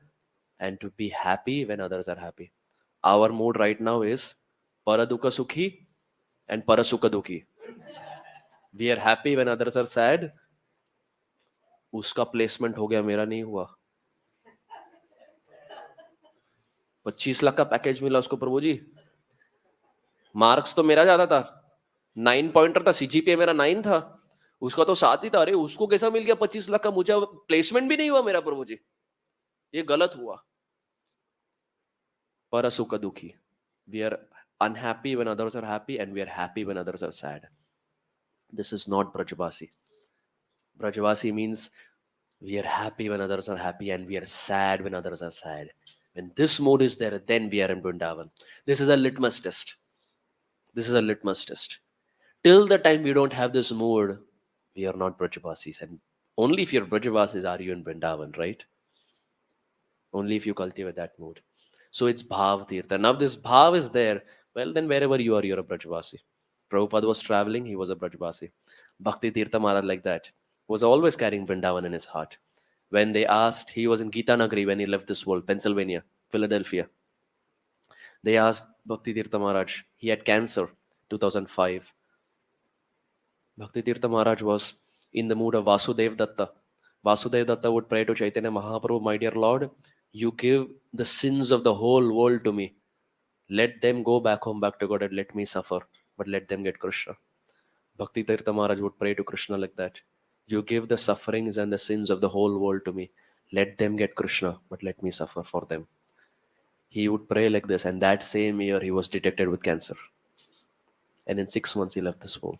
S1: and to be happy when others are happy. Our mood right now is Para Dukha Sukhi and Para Sukha Dukhi. We are happy when others are sad. उसका placement हो गया, मेरा नहीं हुआ. 25 लाख का package मिला उसको प्रभु जी. Marks तो मेरा ज्यादा था, 9 पॉइंटर था, सीजीपीए मेरा 9 था, उसका तो 7 ही था. अरे उसको कैसा मिल गया 25 लाख का, मुझे प्लेसमेंट भी नहीं हुआ मेरा प्रभु जी. ये गलत हुआ. Parasukha dukhi. We are unhappy when others are happy, and we are happy when others are sad. This is not Brajavasi. Brajavasi means we are happy when others are happy, and we are sad when others are sad. When this mood is there, then we are in Vrindavan. This is a litmus test. This is a litmus test. Till the time we don't have this mood, we are not Brajavasis. And only if you're Brajavasis are you in Vrindavan, right? Only if you cultivate that mood. So it's Bhav Tirtha. Now this Bhav is there. Well, then wherever you are, you're a Brajavasi. Prabhupada was traveling, he was a Brajavasi. Bhakti Tirtha Maharaj like that was always carrying Vrindavan in his heart. When they asked, he was in Gita Nagari when he left this world, Pennsylvania, Philadelphia. They asked Bhakti Tirtha Maharaj, he had cancer, 2005. Bhakti Tirtha Maharaj was in the mood of Vasudev Datta. Vasudev Datta would pray to Chaitanya Mahaprabhu, my dear Lord, you give the sins of the whole world to me. Let them go back home, back to God, and let me suffer, but let them get Krishna. Bhakti Tirtha Maharaj would pray to Krishna like that. You give the sufferings and the sins of the whole world to me. Let them get Krishna, but let me suffer for them. He would pray like this, and that same year he was detected with cancer. And in 6 months he left this world.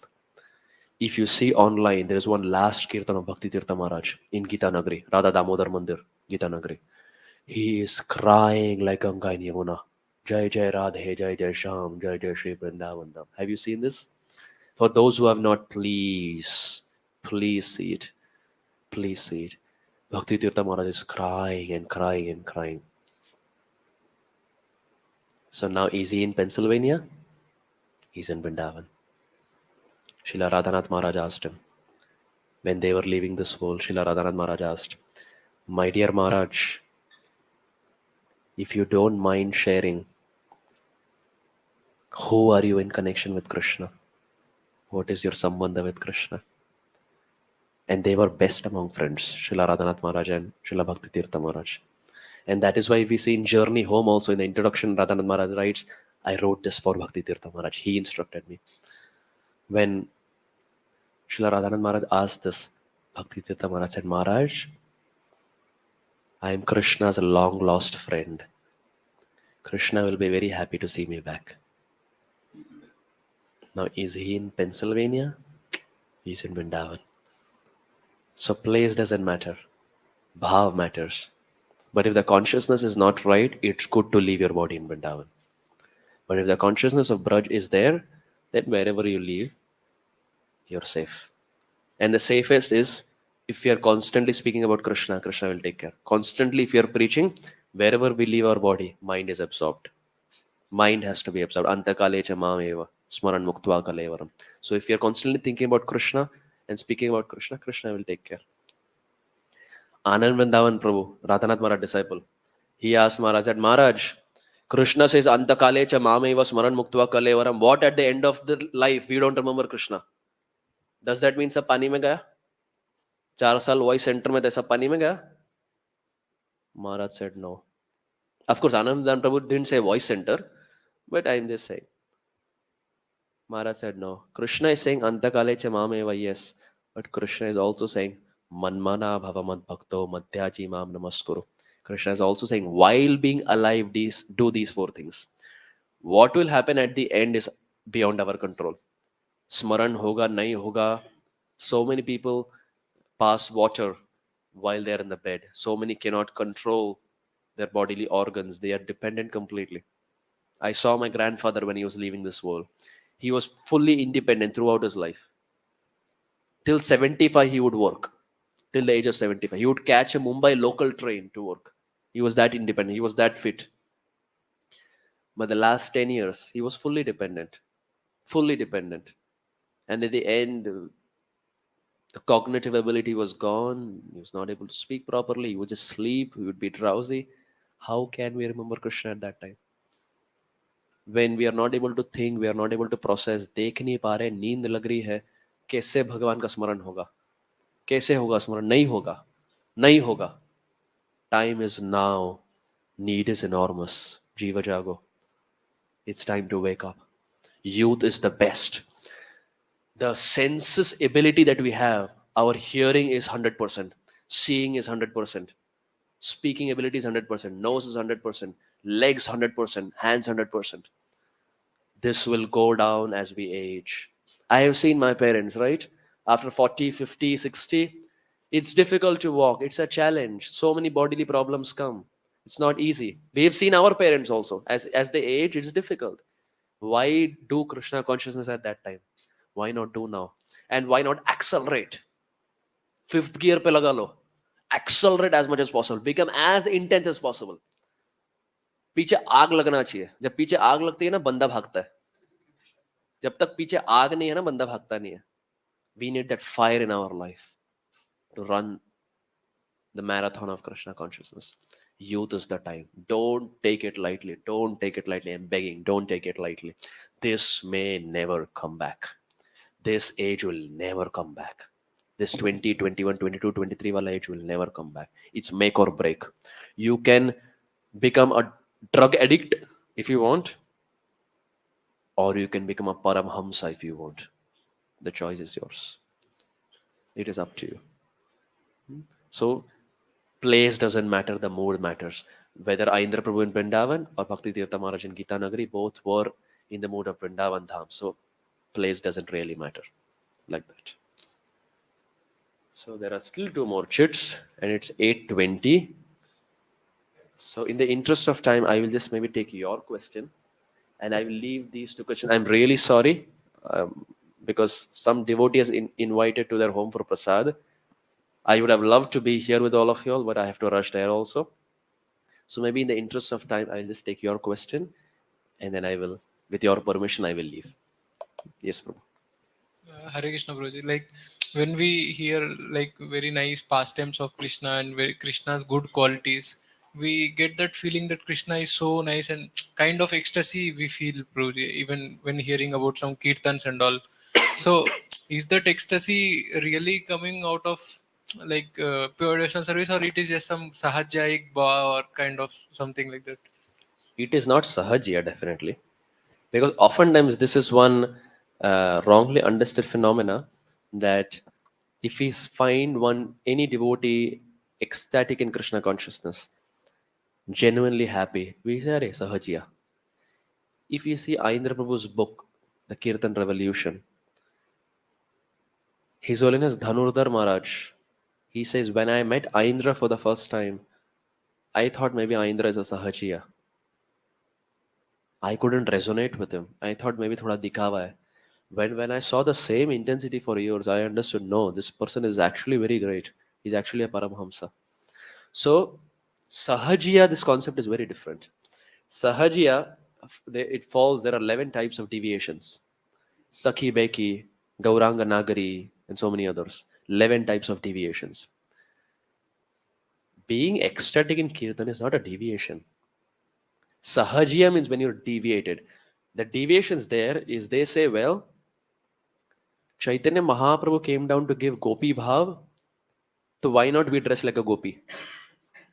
S1: If you see online, there is one last Kirtan of Bhakti Tirtha Maharaj in Gita Nagari, Radha Damodar Mandir, Gita Nagari. He is crying like Ganga in Yamuna. Jai Jai Radhe, Jai Jai Sham, Jai Jai Shri Vrindavan Dham. Have you seen this? For those who have not, please see it. Please see it. Bhakti Tirtha Maharaj is crying and crying and crying. So now is he in Pennsylvania? He's in Vrindavan. Srila Radhanath Maharaj asked him, when they were leaving this world, Srila Radhanath Maharaj asked, my dear Maharaj, if you don't mind sharing, who are you in connection with Krishna? What is your sambandha with Krishna? And they were best among friends, Srila Radhanath Maharaj and Srila Bhakti Tirtha Maharaj. And that is why we see in Journey Home also in the introduction, Radhanath Maharaj writes, I wrote this for Bhakti Tirtha Maharaj. He instructed me. When Srila Radhanath Maharaj asked this, Bhakti Tirtha Maharaj said, Maharaj, I am Krishna's long lost friend. Krishna will be very happy to see me back. Now, is he in Pennsylvania? He's in Vrindavan. So place doesn't matter. Bhav matters. But if the consciousness is not right, it's good to leave your body in Vrindavan. But if the consciousness of Braj is there, then wherever you live, you're safe. And the safest is if we are constantly speaking about Krishna, Krishna will take care. Constantly, if you're preaching, wherever we leave our body, mind is absorbed. Mind has to be absorbed. Antakale cha mameva, smaran muktva kalevaram. So if you're constantly thinking about Krishna and speaking about Krishna, Krishna will take care. Anand Vrindavan Prabhu, Radhanath Maharaj disciple, he asked Maharaj that, Maharaj, Krishna says, Antakale cha mameva smaran muktva kalevaram. What at the end of the life we don't remember Krishna? Does that mean सब पानी में गया? 4 साल voice centre में सब पानी में गया? Maharaj said no. Of course, Anand Prabhu didn't say voice center, but I'm just saying. Maharaj said no. Krishna is saying Antakale cha mameva, yes. But Krishna is also saying Manmana bhavamad bhakto madhyaji mam namaskuru. Krishna is also saying while being alive, do these 4 things. What will happen at the end is beyond our control. Smaran hoga, nahi hoga. So many people pass water while they are in the bed. So many cannot control their bodily organs. They are dependent completely. I saw my grandfather when he was leaving this world. He was fully independent throughout his life. Till 75, he would work. Till the age of 75. He would catch a Mumbai local train to work. He was that independent. He was that fit. But the last 10 years, he was fully dependent. Fully dependent. And at the end, the cognitive ability was gone. He was not able to speak properly. He would just sleep. He would be drowsy. How can we remember Krishna at that time? When we are not able to think, we are not able to process, देख नहीं पा रहे, नींद लग रही है, कैसे भगवान का स्मरण होगा? कैसे होगा स्मरण? नहीं होगा. नहीं होगा. Time is now. Need is enormous. Jiva Jago. It's time to wake up. Youth is the best. The senses ability that we have, our hearing is 100%. Seeing is 100%. speaking ability is 100%, nose is 100%, legs 100%, hands 100%. This will go down as we age. I have seen my parents, right? After 40, 50, 60, it's difficult to walk. It's a challenge. So many bodily problems come. It's not easy. We have seen our parents also. As they age, it's difficult. Why do Krishna consciousness at that time? Why not do now? And why not accelerate? Fifth gear pe laga lo. Accelerate as much as possible. Become as intense as possible. पीछे आग लगना चाहिए. जब पीछे आग लगती है ना, बंदा भागता है. जब तक पीछे आग नहीं है ना, बंदा भागता नहीं है. We need that fire in our life to run the marathon of Krishna consciousness. Youth is the time. Don't take it lightly. Don't take it lightly. I'm begging. Don't take it lightly. This may never come back. This age will never come back. This 20, 21, 22, 23 wala age will never come back. It's make or break. You can become a drug addict if you want, or you can become a paramhamsa if you want. The choice is yours. It is up to you. So, place doesn't matter, the mood matters. Whether Aindra Prabhu in Vrindavan or Bhakti Tirtha Maharaj in Gita Nagari, both were in the mood of Vrindavan Dham. So, place doesn't really matter. Like that. So, there are still two more chits, and it's 8:20. So, in the interest of time, I will just maybe take your question, and I will leave these two questions. I'm really sorry, because some devotee has invited to their home for prasad. I would have loved to be here with all of you all, but I have to rush there also. So maybe in the interest of time, I'll just take your question, and then I will, with your permission, I will leave. Yes, Prabhu.
S4: Hare Krishna, Prabhuji. Like when we hear like very nice pastimes of Krishna and very Krishna's good qualities, we get that feeling that Krishna is so nice and kind of ecstasy we feel, Prabhuji, even when hearing about some kirtans and all. So is that ecstasy really coming out of like pure devotional service, or it is just some sahajayik bhava or kind of something like that?
S1: It is not sahajiya, definitely, because oftentimes this is one wrongly understood phenomena, that if we find any devotee ecstatic in Krishna consciousness, genuinely happy, we say, "Arey, sahajiya." If you see Aindra Prabhu's book, The Kirtan Revolution, His Holiness Dhanurdhar Maharaj, he says, when I met Aindra for the first time, I thought maybe Aindra is a sahajiya. I couldn't resonate with him. I thought maybe thoda dikhawa hai. When I saw the same intensity for years, I understood, no, this person is actually very great. He's actually a Paramhamsa. So, sahajiya, this concept is very different. Sahajiya, there are 11 types of deviations. Sakhi Beki, Gauranga Nagari, and so many others. 11 types of deviations. Being ecstatic in Kirtan is not a deviation. Sahajiya means when you're deviated. The deviations there is, they say, well, Chaitanya Mahaprabhu came down to give Gopi Bhav, so why not we dress like a Gopi?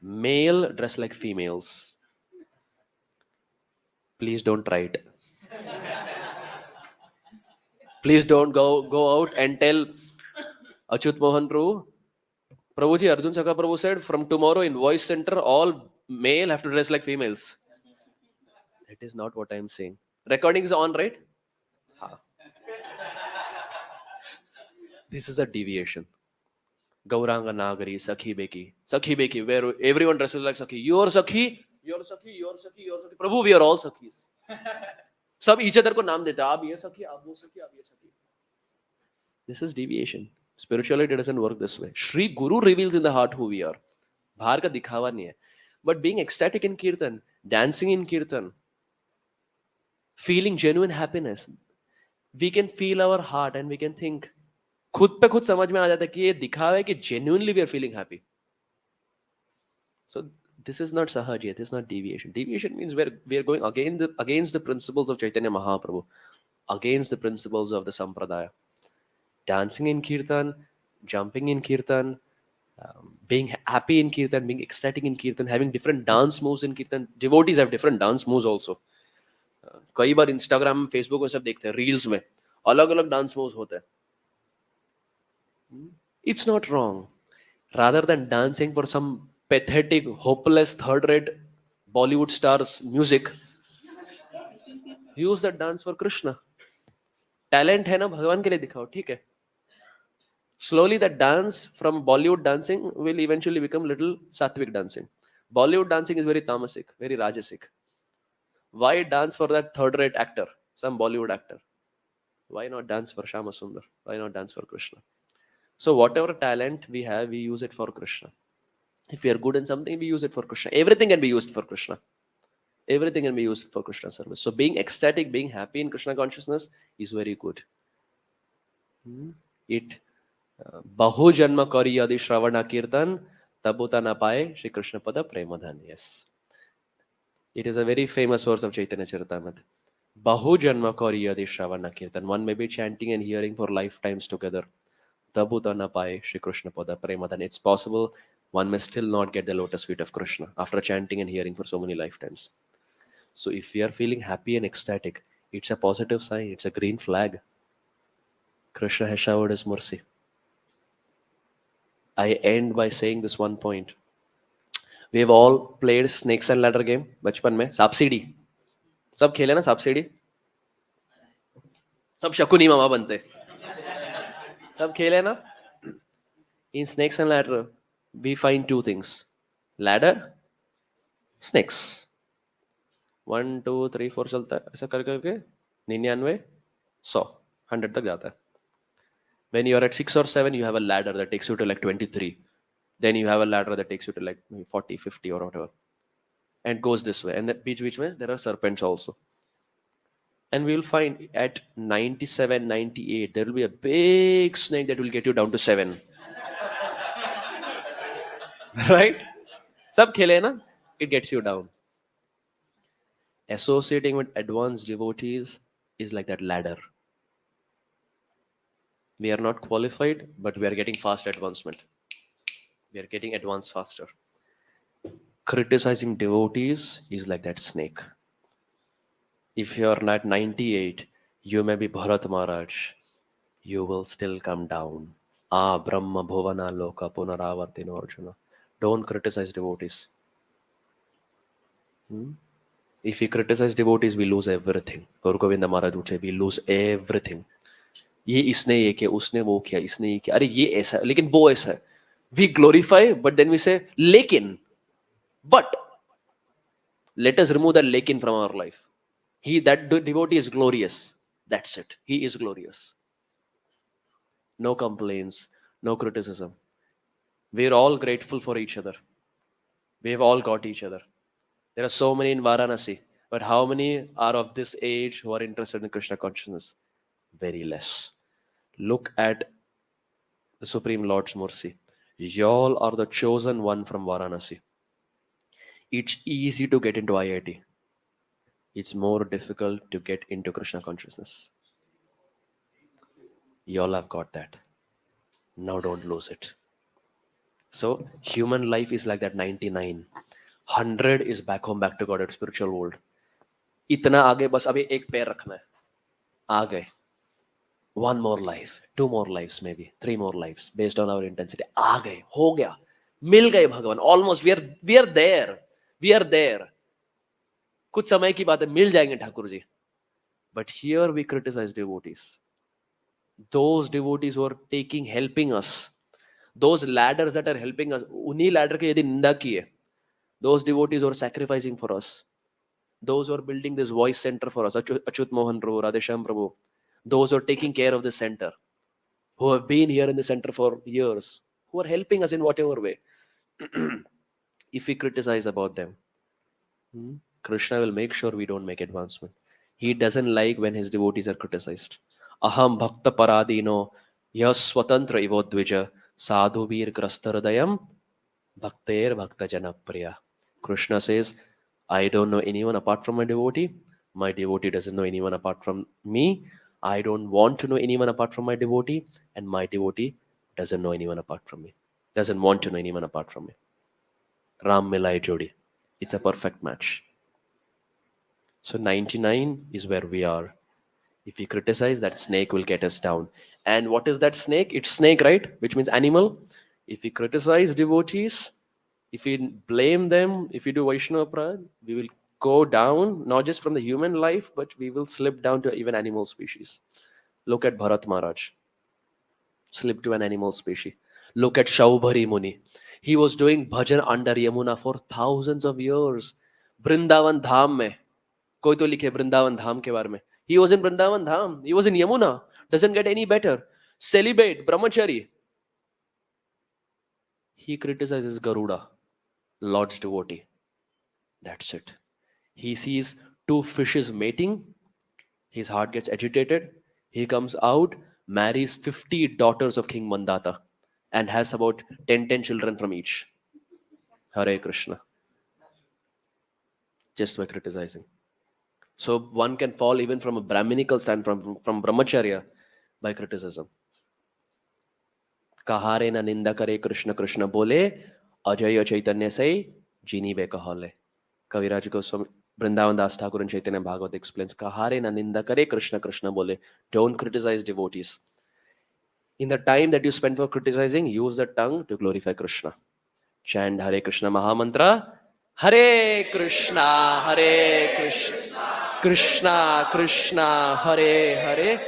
S1: Male dress like females. Please don't try it. Please don't go out and tell Achyut Mohan Prabhu, Prabhuji, Arjun Sakhā Prabhu said, from tomorrow in voice center, all male have to dress like females. That is not what I am saying. Recording is on, right? Ha. This is a deviation. Gauranga Nagari, Sakhi Beki, where everyone dresses like Sakhi. You're Sakhi, you're Sakhi, you're Sakhi, you're Sakhi. Prabhu, we are all Sakhis. सब each other को नाम देते हैं, आप ये सखी, आप वो सखी, आप ये सखी. This is deviation. Spirituality doesn't work this way. Shri Guru reveals in the heart who we are. बाहर का दिखावा नहीं है. But being ecstatic in Kirtan, dancing in Kirtan, feeling genuine happiness, we can feel our heart and we can think, खुद पे खुद समझ में आ जाता है कि ये दिखावा है कि genuinely we are feeling happy. So this is not sahajiya, this is not deviation. Deviation means we are going against the principles of Chaitanya Mahaprabhu, against the principles of the Sampradaya. Dancing in Kirtan, jumping in Kirtan, being happy in Kirtan, being ecstatic in Kirtan, having different dance moves in Kirtan. Devotees have different dance moves also. कई बार Instagram में, Facebook में सब देखते हैं, reels में अलग अलग dance moves होते हैं. It's not wrong. Rather than dancing for some pathetic, hopeless, third-rate Bollywood stars' music. Use that dance for Krishna. Talent है ना, भगवान के लिए दिखाओ, ठीक है. Slowly that dance from Bollywood dancing will eventually become little sattvic dancing. Bollywood dancing is very tamasic, very rajasic. Why dance for that third-rate actor, some Bollywood actor? Why not dance for Shama Sundar? Why not dance for Krishna? So whatever talent we have, we use it for Krishna. If we are good in something, we use it for Krishna. Everything can be used for Krishna. Everything can be used for Krishna service. So being ecstatic, being happy in Krishna consciousness is very good. It Bahu Janma Kari Adi Shravana Kirtan Tabuta Na Paye Shri Krishna Pada Premadhan. Yes. It is a very famous verse of Chaitanya Charitamrita. Bahu Janma Kari Adi Shravana Kirtan. One may be chanting and hearing for lifetimes together. Tabuta Na Paye Shri Krishna Pada Premadhan. It's possible one may still not get the lotus feet of Krishna after chanting and hearing for so many lifetimes. So if we are feeling happy and ecstatic, it's a positive sign. It's a green flag. Krishna has showered his mercy. I end by saying this one point. We have all played snakes and ladder game बचपन में. सांप सीढ़ी सब खेले ना, सांप सीढ़ी सब शकुनी मामा बनते, सब खेले ना. In snakes and ladder we find two things: ladder, snakes. 1 2 3 4 चलता है, ऐसा कर करके 99 100 100 तक जाता है. When you are at 6 or 7, you have a ladder that takes you to like 23. Then you have a ladder that takes you to like maybe 40, 50 or whatever. And goes this way. And that beach mein, there are serpents also. And we will find at 97, 98, there will be a big snake that will get you down to 7. Right? Sab khele na? It gets you down. Associating with advanced devotees is like that ladder. We are not qualified, but we are getting fast advancement. We are getting advanced faster. Criticizing devotees is like that snake. If you are not 98, you may be Bharat Maharaj. You will still come down. Brahma Bhuvana Loka Punaravartino Arjuna. Don't criticize devotees. If we criticize devotees, we lose everything. Guru Govinda Maharaj would say, we lose everything. ये इसने ये किया, उसने वो किया, इसने ये किया, अरे ये ऐसा है, लेकिन वो ऐसा है. We glorify, but then we say, lekin. But let us remove that lekin from our life. That devotee is glorious. That's it. He is glorious. No complaints, no criticism. We're all grateful for each other. We've all got each other. There are so many in Varanasi, but how many are of this age who are interested in Krishna consciousness? Very less. Look at the Supreme Lord's mercy. Y'all are the chosen one from Varanasi. It's easy to get into IIT. It's more difficult to get into Krishna consciousness. Y'all have got that. Now don't lose it. So human life is like that 99. 100 is back home, back to God, at spiritual world. इतना आगे बस अभी एक पैर रखना है. आ गए. One more life, 2 more lives, maybe 3 more lives, based on our intensity. आ गए, हो गया, मिल गए भगवान. Almost we are there. We are there. कुछ समय की बात है, मिल जाएंगे Thakur ji. But here we criticize devotees. Those devotees who are helping us, those ladders that are helping us, उन्हीं ladder की यदि निंदा की है, those devotees who are sacrificing for us, those who are building this voice center for us, Achyut Mohan Prabhu, Radhesham Prabhu, those who are taking care of the center, who have been here in the center for years, who are helping us in whatever way. If we criticize about them, Krishna will make sure we don't make advancement. He doesn't like when his devotees are criticized. Aham bhakta paradino yas swatantra ivo dvija sadhu veer grastharadayam bhakter bhakta janapriya. Krishna says, I don't know anyone apart from my devotee. My devotee doesn't know anyone apart from me. I don't want to know anyone apart from my devotee. And my devotee doesn't know anyone apart from me. Doesn't want to know anyone apart from me. Ram Milai Jodi. It's a perfect match. So 99 is where we are. If we criticize, that snake will get us down. And what is that snake? It's snake, right? Which means animal. If we criticize devotees, If we blame them, if we do Vaishnava Prad, we will go down, not just from the human life, but we will slip down to even animal species. Look at Bharat Maharaj, slip to an animal species. Look at Shaubhari Muni. He was doing bhajan under Yamuna for thousands of years. Brindavan Dham mein. कोई तो लिखे वृंदावन धाम के बारे में. He was in Vrindavan Dham. He was in Yamuna. Doesn't get any better. Celibate, brahmachari. He criticizes Garuda, Lord's devotee. That's it. He sees two fishes mating. His heart gets agitated. He comes out, marries 50 daughters of King Mandata, and has about 10 children from each. Hare Krishna. Just by criticizing. So one can fall even from a Brahminical stand, from Brahmacharya, by criticism. Kahare na ninda kare Krishna Krishna bole, Ajaya Chaitanya say, Jini be kahale. Kaviraj Goswami, Vrindavan Das Thakur and Chaitanya Bhagavat explains, Kahare na ninda kare Krishna Krishna bole. Don't criticize devotees. In the time that you spend for criticizing, use the tongue to glorify Krishna. Chant Hare Krishna Mahamantra. Hare Krishna, Hare Krishna, Krishna Krishna, Hare Hare,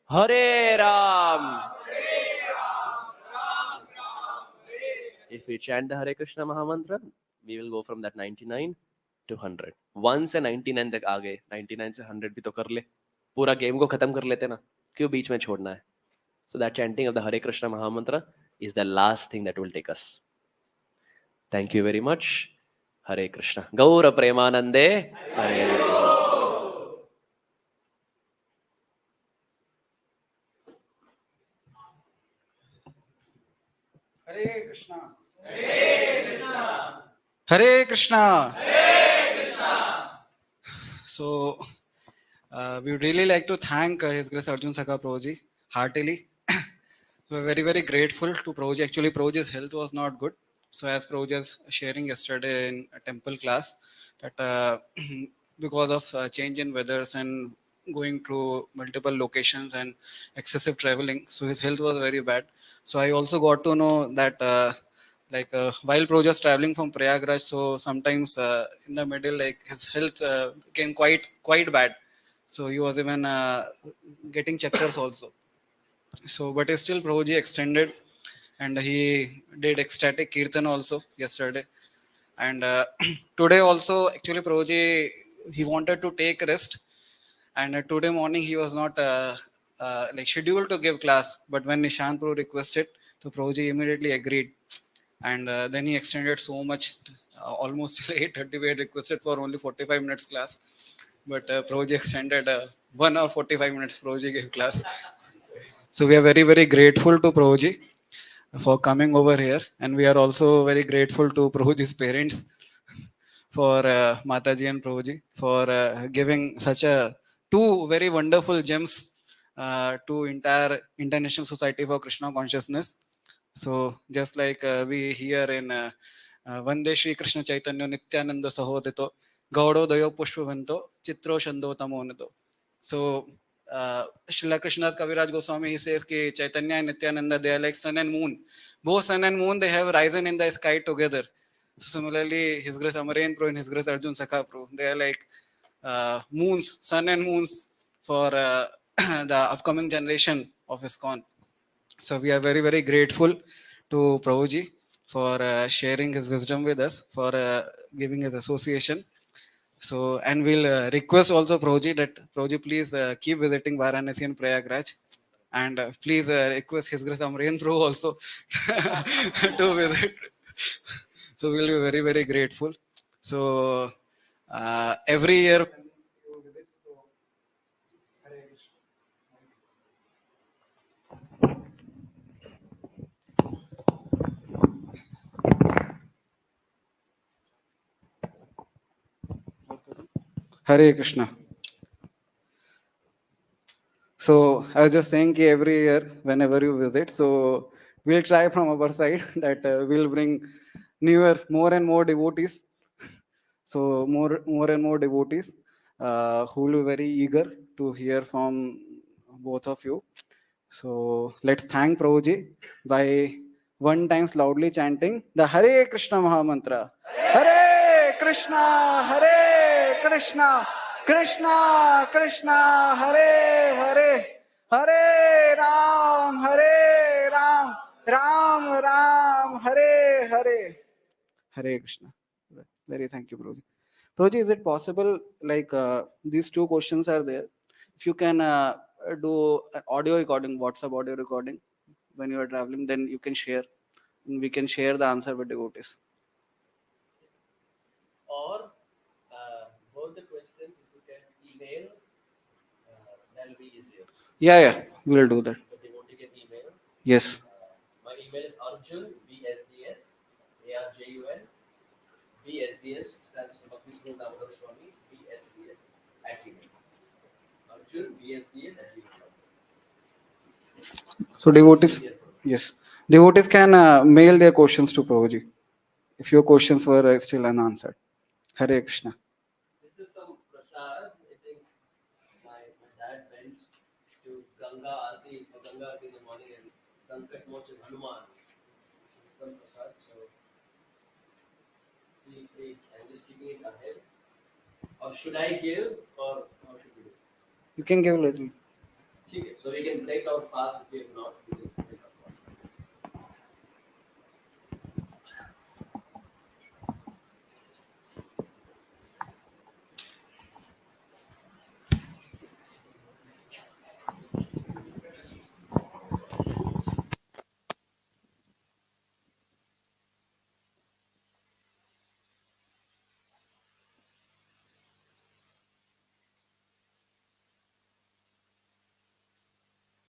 S1: Hare Ram. If we chant the Hare Krishna Mahamantra, we will go from that 99 to 100. 1 से 99 तक आ गए, 99 से 100 भी तो कर ले. पूरा game को खत्म कर लेते ना, क्यों बीच में छोड़ना है? So that chanting of the Hare Krishna Mahamantra is the last thing that will take us. Thank you very much. Hare Krishna. Gaura Premanande. Hare
S5: Hare Krishna. Hare Krishna. Hare Krishna. Hare Krishna. So, we would really like to thank His Grace Arjun Sakhā Prabhuji heartily. We are very, very grateful to Prabhuji. Actually, Prabhuji's health was not good. So, as Prabhuji was sharing yesterday in a temple class, that because of change in weathers and going to multiple locations and excessive traveling, so his health was very bad. So I also got to know that while Prabhuji was traveling from Prayagraj, so sometimes in the middle, like his health became quite bad. So he was even getting checkers also. So, but still Prabhuji extended, and he did ecstatic kirtan also yesterday. And today also, actually, Prabhuji, he wanted to take rest. And today morning, he was not scheduled to give class. But when Nishant Prabhu requested, so Prabhuji immediately agreed. And then he extended so much, almost 8:30. We had requested for only 45 minutes class. But Prabhuji extended 1 hour 45 minutes. Prabhuji gave class. So we are very, very grateful to Prabhuji for coming over here. And we are also very grateful to Prabhuji's parents for Mataji and Prabhuji for giving such a two very wonderful gems to entire International Society for Krishna Consciousness. So just like we hear in Vande Shri Krishna Chaitanya Nityananda Sahodito Gaudo Dayo Pushpavanto Chitro Shando Tamonito. So Srila Krishna's Kaviraj Goswami, he says ki Chaitanya and Nityananda, they are like sun and moon. Both sun and moon, they have risen in the sky together. So similarly, His Grace Amarayan Pro and His Grace Arjun Sakhā Pro, they are like moons, sun and moons for the upcoming generation of ISKCON. So we are very, very grateful to Prabhuji for sharing his wisdom with us, for giving his association. So, and we'll request also Prabhuji that Prabhuji please keep visiting Varanasi and Prayagraj. And please request His Grace Amarayan Prabhu also to visit. So we'll be very, very grateful. So every year. Hare Krishna. So I was just saying that every year, whenever you visit, so we'll try from our side that we'll bring newer, more and more devotees. So more and more devotees who will be very eager to hear from both of you. So let's thank Prabhuji by one times loudly chanting the Hare Krishna Mahamantra. Hare Krishna, Krishna Krishna, Hare Hare, Hare Ram, Ram Ram, Hare Hare. Hare Krishna. Very thank you, Prabhuji. Prabhuji, is it possible, like these two questions are there? If you can do an audio recording, WhatsApp audio recording when you are traveling, then you can share. And we can share the answer with devotees.
S1: Or both the questions, if you can email, that will be easier.
S5: Yeah, we will do that.
S1: The devotee can email.
S5: Yes.
S1: My email is Arjun, BSDS, ARJUN, BSDS, stands for Bhakti Sri Damodar Swami, BSDS at gmail. Arjun, BSDS at gmail.
S5: So devotees, yes, devotees can mail their questions to Prabhuji if your questions were still unanswered. Hare Krishna.
S1: This is some prasad. I think my dad went to Ganga Aarti in the morning and Sankat Mochan Hanuman. Some prasad. So feel free. I'm just keeping it ahead. Or should I give or how should we do?
S5: You can give a little.
S1: Okay. So we can break out fast if we have not.